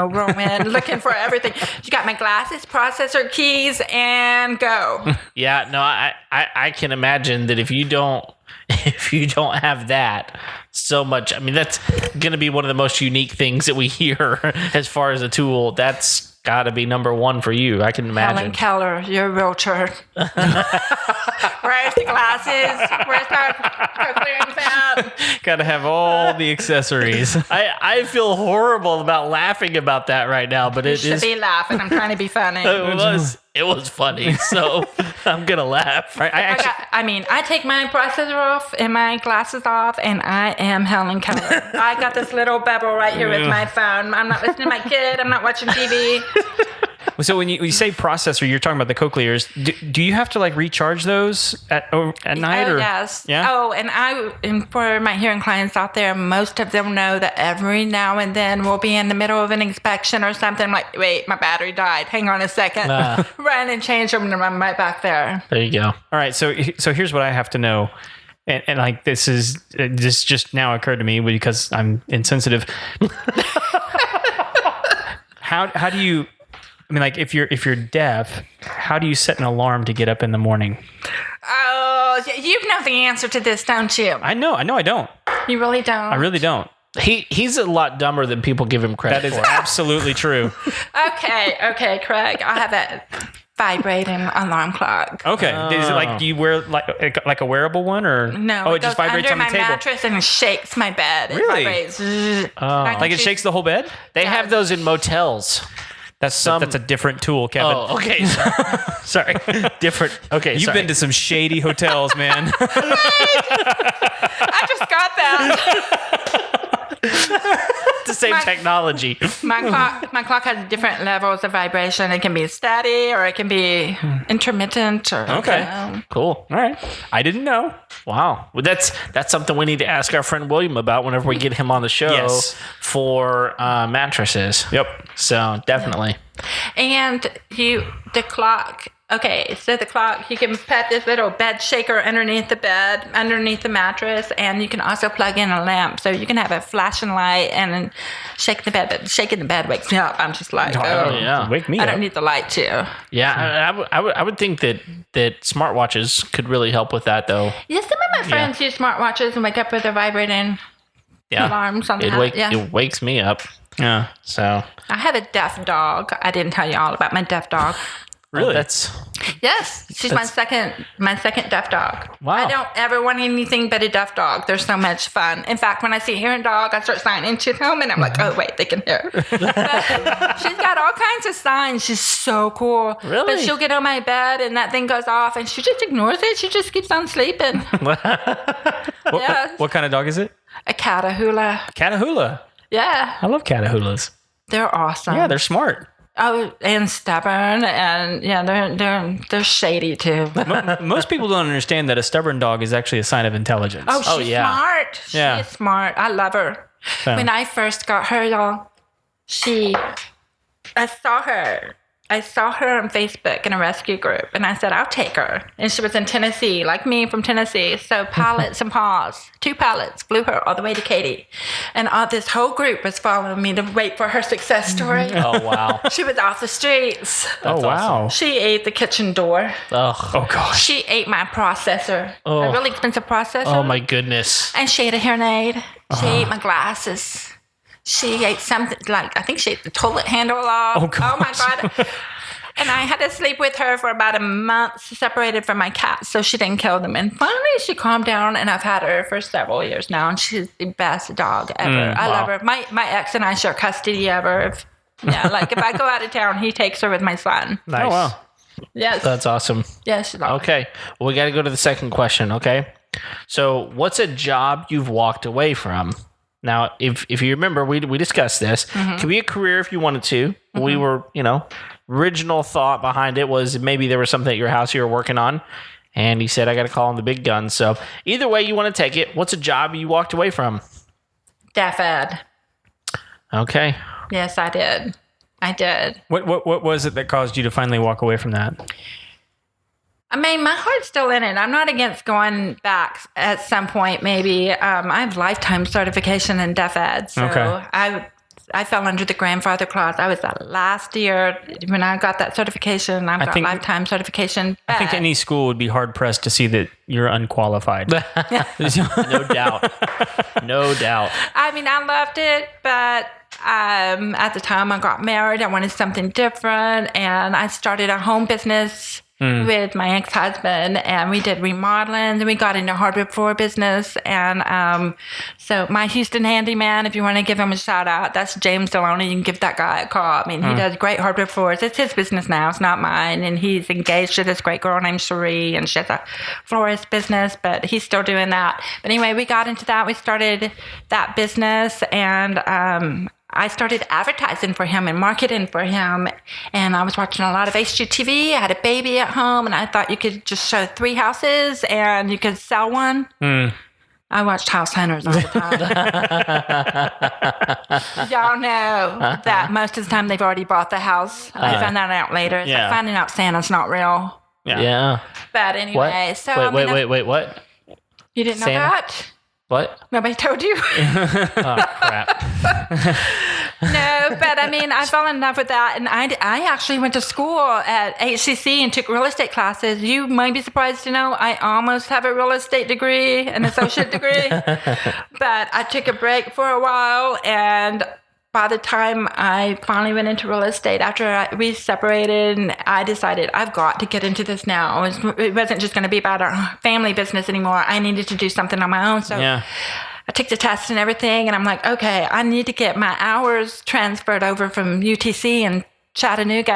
whirlwind looking for everything. You got my glasses, processor, keys, and go. Yeah, no, I can imagine that if you don't have that so much, I mean, that's going to be one of the most unique things that we hear as far as a tool. That's got to be number one for you. I can imagine. Helen Keller, you're a realtor. Where's the glasses? Where's my cochlear implant? Got to have all the accessories. I feel horrible about laughing about that right now, but You it should is. be laughing. I'm trying to be funny. It was funny, so I'm gonna laugh. Right, I take my processor off and my glasses off, and I am Helen Keller. I got this little bevel right here with my phone. I'm not listening to my kid. I'm not watching TV. So when you say processor, you're talking about the cochlears. Do you have to like recharge those at night? Oh, or? yes. Yeah. Oh, and for my hearing clients out there, most of them know that every now and then we'll be in the middle of an inspection or something. Like, wait, my battery died. Hang on a second. Run and change them, and I'm right back there. There you go. All right. So here's what I have to know. And like this just now occurred to me because I'm insensitive. How do you? I mean, like if you're deaf, how do you set an alarm to get up in the morning? Oh, you know the answer to this, don't you? I know. I don't. You really don't. I really don't. He's a lot dumber than people give him credit That is for. absolutely true. Okay, Craig. I have a vibrating alarm clock. Okay. Is it like, do you wear like a wearable one or? No, Oh, it just goes vibrates under on the my table. mattress and shakes my bed. It Really? vibrates. I can Like it choose- shakes the whole bed? They have those in motels. That's a different tool, Kevin. Oh, okay. Sorry. Different. Okay, You've been to some shady hotels, man. I just got that. the same technology. My clock has different levels of vibration. It can be steady or it can be intermittent. Or, Okay. Cool. All right. I didn't know. Wow. Well, that's something we need to ask our friend William about whenever we get him on the show Yes. for mattresses. Yep. So definitely. And the clock. Okay, so the clock, you can put this little bed shaker underneath the bed, underneath the mattress, and you can also plug in a lamp. So you can have a flashing light and shake the bed. But shaking the bed wakes me up. I'm just like, oh, Yeah. Wake me I up. don't need the light too. Yeah, I would think that smartwatches could really help with that, though. Yeah, some of my friends use smartwatches and wake up with their vibrating Yeah, alarms on the it wakes me up. Yeah. So I have a deaf dog. I didn't tell you all about my deaf dog. Really? that's Yes, she's my second deaf dog. Wow. I don't ever want anything but a deaf dog. They're so much fun. In fact, when I see a hearing dog, I start signing to them, and I'm like, oh wait, they can hear. She's got all kinds of signs. She's so cool. Really? But she'll get on my bed, and that thing goes off, and she just ignores it. She just keeps on sleeping. Yeah. What kind of dog is it? A Catahoula. Catahoula. Yeah, I love Catahoulas. they're awesome. Yeah, they're smart. Oh, and stubborn, and yeah, they're shady too. Most people don't understand that a stubborn dog is actually a sign of intelligence. Oh, she's yeah. smart. Yeah. She is smart. I love her. So- When I first got her, y'all, I saw her I saw her on Facebook in a rescue group, and I said, I'll take her. And she was in Tennessee, like me from Tennessee. So pallets and paws, 2 pallets, flew her all the way to Katy. And this whole group was following me to wait for her success story. Oh, wow. She was off the streets. Oh, wow. She ate the kitchen door. Oh, gosh. She ate my processor, Oh. a really expensive processor. Oh, my goodness. And she ate a hearing aid. She ate my glasses. She ate something like, I think she ate the toilet handle off. Oh, gosh. My God. And I had to sleep with her for about a month, separated from my cats, so she didn't kill them. And finally, she calmed down, and I've had her for several years now, and she's the best dog ever. I love her. My ex and I share custody of her. If I go out of town, he takes her with my son. Nice. Oh, wow. Yes. That's awesome. Yes, she's awesome. Okay. Well, we got to go to the second question, okay? So, what's a job you've walked away from? Now, if you remember, we discussed this. Mm-hmm. Could be a career if you wanted to. We were, original thought behind it was maybe there was something at your house you were working on. And he said, I got to call on the big guns. So, either way you want to take it, what's a job you walked away from? Deaf ed. Okay. Yes, I did. I did. What was it that caused you to finally walk away from that? I mean, my heart's still in it. I'm not against going back at some point, maybe. I have lifetime certification in deaf ed. So Okay. I fell under the grandfather clause. I was that last year when I got that certification. I've got lifetime certification. I think any school would be hard pressed to see that you're unqualified. No doubt. No doubt. I mean, I loved it, but at the time I got married, I wanted something different, and I started a home business with my ex-husband, and we did remodeling, and we got into hardwood floor business. And so my Houston handyman, if you want to give him a shout out, that's James Deloney. You can give that guy a call. I mean, he does great hardwood floors. It's his business now. It's not mine. And he's engaged to this great girl named Cherie, and she has a florist business, but he's still doing that. But anyway, we got into that. We started that business, and I started advertising for him and marketing for him. And I was watching a lot of HGTV. I had a baby at home, and I thought you could just show 3 houses and you could sell one. I watched House Hunters all the time. Y'all know that most of the time they've already bought the house. I found that out later. It's like finding out Santa's not real. Yeah. But anyway, What? so Wait, what? You didn't know Santa? that? What? Nobody told you? Oh, crap. No, but I mean, I fell in love with that. And I actually went to school at HCC and took real estate classes. You might be surprised to know I almost have a real estate degree, an associate degree. But I took a break for a while. And by the time I finally went into real estate, after we separated, and I decided I've got to get into this now. It wasn't just going to be about our family business anymore. I needed to do something on my own. So I took the test and everything, and I'm like, okay, I need to get my hours transferred over from UTC in Chattanooga,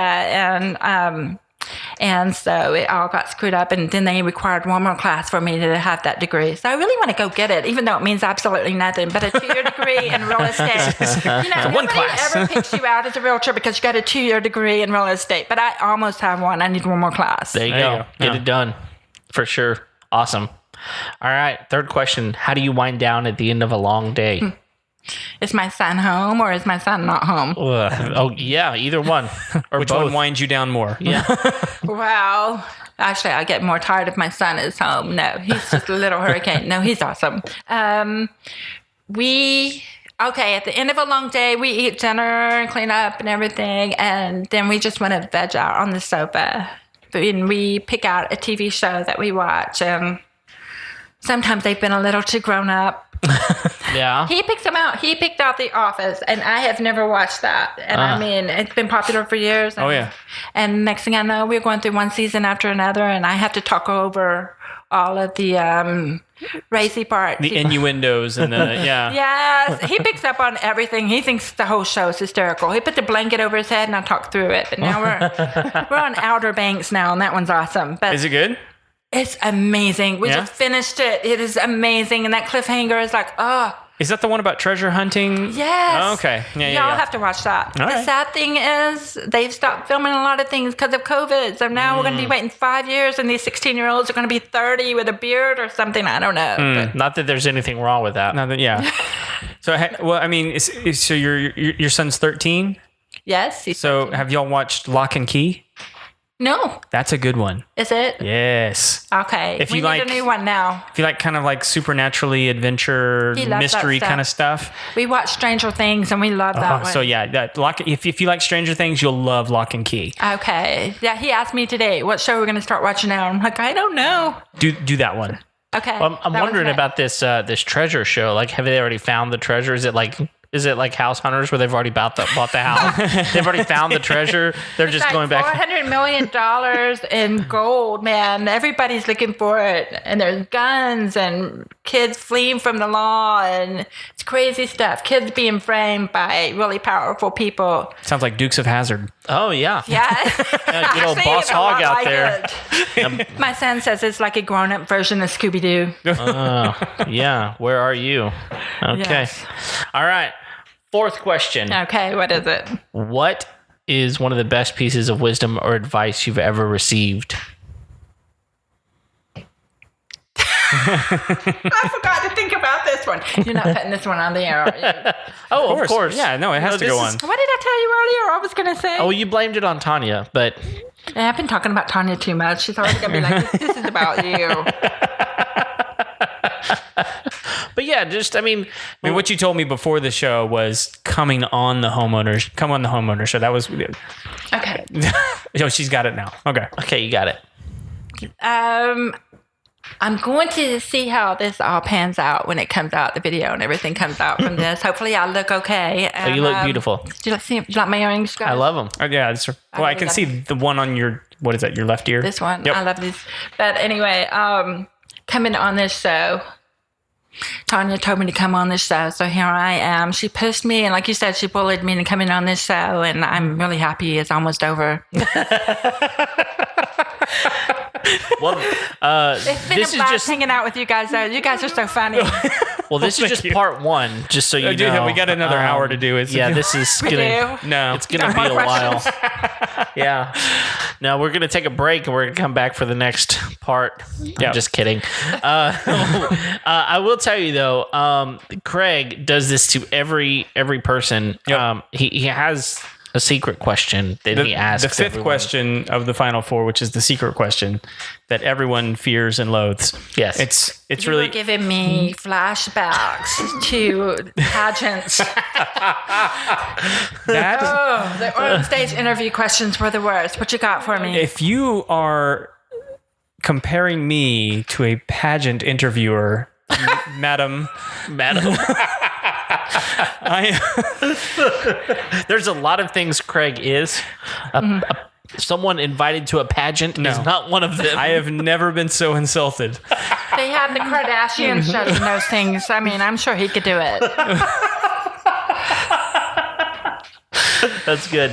and so it all got screwed up, and then they required one more class for me to have that degree. So I really want to go get it, even though it means absolutely nothing, but a 2-year degree in real estate. Nobody ever picks you out as a realtor because you got a 2-year degree in real estate, but I almost have one. I need one more class. There you go. Get it done. For sure. Awesome. All right. Third question. How do you wind down at the end of a long day? Is my son home or is my son not home? Oh, yeah. Either one. Or Which both. one winds you down more? Yeah. Well, actually, I get more tired if my son is home. No, he's just a little hurricane. No, he's awesome. At the end of a long day, we eat dinner and clean up and everything, and then we just want to veg out on the sofa. And we pick out a TV show that we watch, and sometimes they've been a little too grown up. Yeah. He picks them out. He picked out The Office, and I have never watched that. And I mean, it's been popular for years. And, Oh, yeah. And next thing I know, we're going through one season after another, and I have to talk over all of the racy parts. The innuendos and the, Yes, he picks up on everything. He thinks the whole show is hysterical. He put the blanket over his head, and I talk through it. But now we're on Outer Banks now, and that one's awesome. But Is it good? it's amazing. We Yeah? just finished it. It is amazing, and that cliffhanger is like, oh. Is that the one about treasure hunting? Yes. Oh, okay. Yeah, Y'all yeah. have to watch that. All The right. sad thing is they've stopped filming a lot of things because of COVID. So now we're going to be waiting 5 years, and these 16-year-olds are going to be 30 with a beard or something. I don't know. But Not that there's anything wrong with that. No, yeah. So, well, I mean, so your son's 13? Yes. He's So 13. have y'all watched Lock and Key? No. That's a good one. Is it? Yes. Okay. If we you need like- a new one now. If you like kind of like supernaturally adventure, He loves that mystery stuff. kind of stuff. We watched Stranger Things and we love that one. So yeah, that if you like Stranger Things, you'll love Lock and Key. Okay. Yeah, he asked me today, what show we're going to start watching now? I'm like, I don't know. Do that one. Okay. I'm that one's wondering next. about this treasure show. Like, have they already found the treasure? Is it like House Hunters where they've already bought the house? They've already found the treasure. They're just It's going like back. $400 million in gold, man. Everybody's looking for it. And there's guns and kids fleeing from the law. And it's crazy stuff. Kids being framed by really powerful people. Sounds like Dukes of Hazzard. Oh yeah, Yeah. good old Actually, Boss it's a Hog lot out like there. it. My son says it's like a grown-up version of Scooby-Doo. Yeah. Where are you? Okay. Yes. All right. Fourth question. Okay, what is it? What is one of the best pieces of wisdom or advice you've ever received? I forgot to think about this one. You're not putting this one on the air, are you? Oh, of course. Yeah, no, it has to this go is- on. What did I tell you earlier I was going to say? Oh, you blamed it on Tanya, but Yeah, I've been talking about Tanya too much. She's already going to be like, this is about you. yeah, just I mean, I mean, what you told me before the show was come on the homeowner show. That was, Okay. oh, she's got it now. Okay. okay, you got it. I'm going to see how this all pans out when it comes out, the video and everything comes out from this. Hopefully I'll look okay. Oh, you look beautiful. Do you like my earrings, guys? I love them. Oh, yeah. Well, I can see the one on your, what is that, your left ear? this one. Yep. I love these. But anyway, coming on this show, Tanya told me to come on this show, so here I am. She pushed me, and like you said, she bullied me into coming on this show, and I'm really happy it's almost over. Well, It's been this a is blast just hanging out with you guys, though. You guys are so funny. well, this is thank just you. part one. Just so you dude, know, we got another hour to do it. Yeah, this is We gonna do. No. it's gonna be a while. Yeah. No, we're gonna take a break and we're gonna come back for the next part. Yeah. I'm just kidding. I will tell you though, Craig does this to every person. Yep. He has a secret question that he asks. The fifth everyone. question of the final four, which is the secret question that everyone fears and loathes. Yes. It's You really were giving me flashbacks to pageants. that. Oh, the on-stage interview questions were the worst. What you got for me? If you are comparing me to a pageant interviewer, madam, There's a lot of things Craig is. Someone invited to a pageant is not one of them. I have never been so insulted. They have the Kardashians judging those things. I mean, I'm sure he could do it. That's good.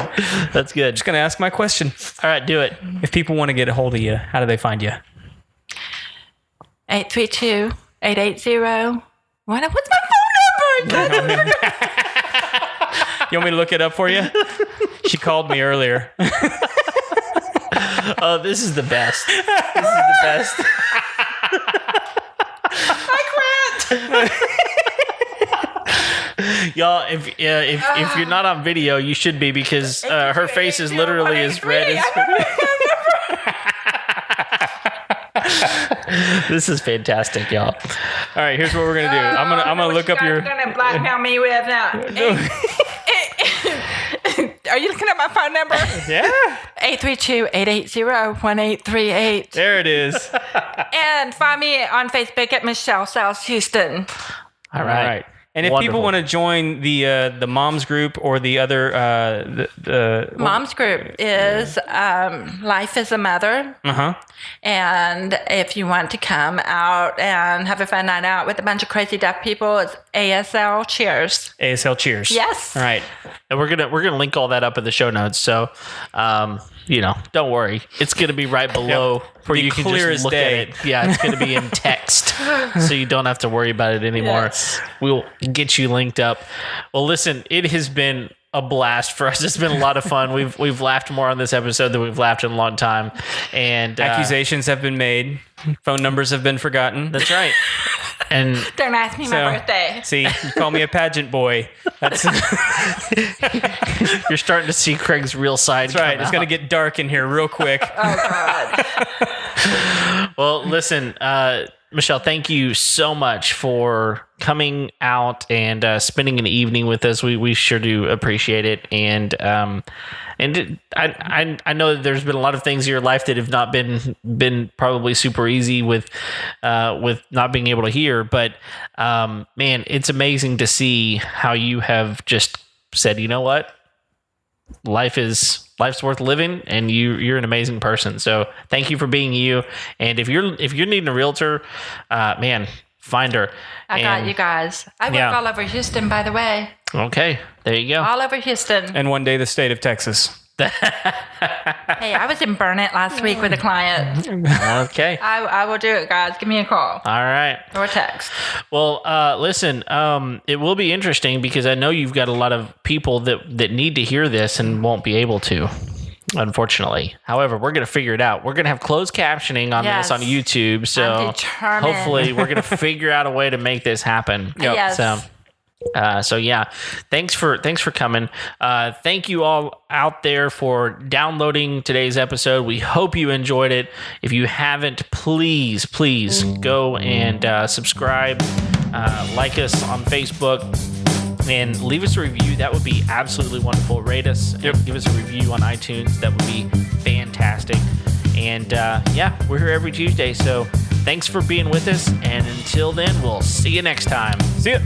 That's good. Just gonna ask my question. All right, do it. If people want to get a hold of you, how do they find you? 832-880. What's my phone number? You want me to look it up for you? She called me earlier. Oh, this is the best. This is the best. Y'all, if you're not on video, you should be because her face is literally as red as. This is fantastic, y'all. All right, here's what we're gonna do. I'm gonna look up your. You're gonna blackmail me with now. Are you looking at my phone number? Yeah. 832-880-1838. There it is. And find me on Facebook at Michelle South Houston. All All right. right. And if Wonderful. people want to join the moms group or the other the Mom's group is Life as a Mother. And if you want to come out and have a fun night out with a bunch of crazy deaf people, it's ASL Cheers. ASL Cheers. Yes. All right. And we're gonna link all that up in the show notes. So, don't worry, it's gonna be right below where Be you can clear just as look day. at it. Yeah, it's gonna be in text, so you don't have to worry about it anymore. Yes. We'll get you linked up. Well, listen, it has been a blast for us. It's been a lot of fun. We've laughed more on this episode than we've laughed in a long time. And Accusations have been made. Phone numbers have been forgotten. That's right. And Don't ask me my birthday. See, you call me a pageant boy. That's you're starting to see Craig's real side. That's right. come It's out. going to get dark in here real quick. Oh, God. Well, listen, Michelle, thank you so much for coming out and spending an evening with us. We sure do appreciate it. And I know that there's been a lot of things in your life that have not been probably super easy with not being able to hear. But man, it's amazing to see how you have just said, you know what, life's worth living, and you're an amazing person. So thank you for being you. And if you're needing a realtor, man, find her. I got you guys. I work all over Houston, by the way. Okay, there you go. All over Houston. And one day the state of Texas. Hey, I was in Burnett last week with a client. Okay. I will do it, guys. Give me a call All right. or text. Well, listen, it will be interesting because I know you've got a lot of people that need to hear this and won't be able to, unfortunately. However, we're going to figure it out. We're going to have closed captioning on Yes. this on YouTube. So I'm determined. hopefully we're going to figure out a way to make this happen. Yes. So yeah, thanks for coming. Thank you all out there for downloading today's episode. We hope you enjoyed it. If you haven't, please go and subscribe, like us on Facebook, and leave us a review. That would be absolutely wonderful. Rate us. And give us a review on iTunes. That would be fantastic. And yeah, we're here every Tuesday. So thanks for being with us. And until then, we'll see you next time. See ya.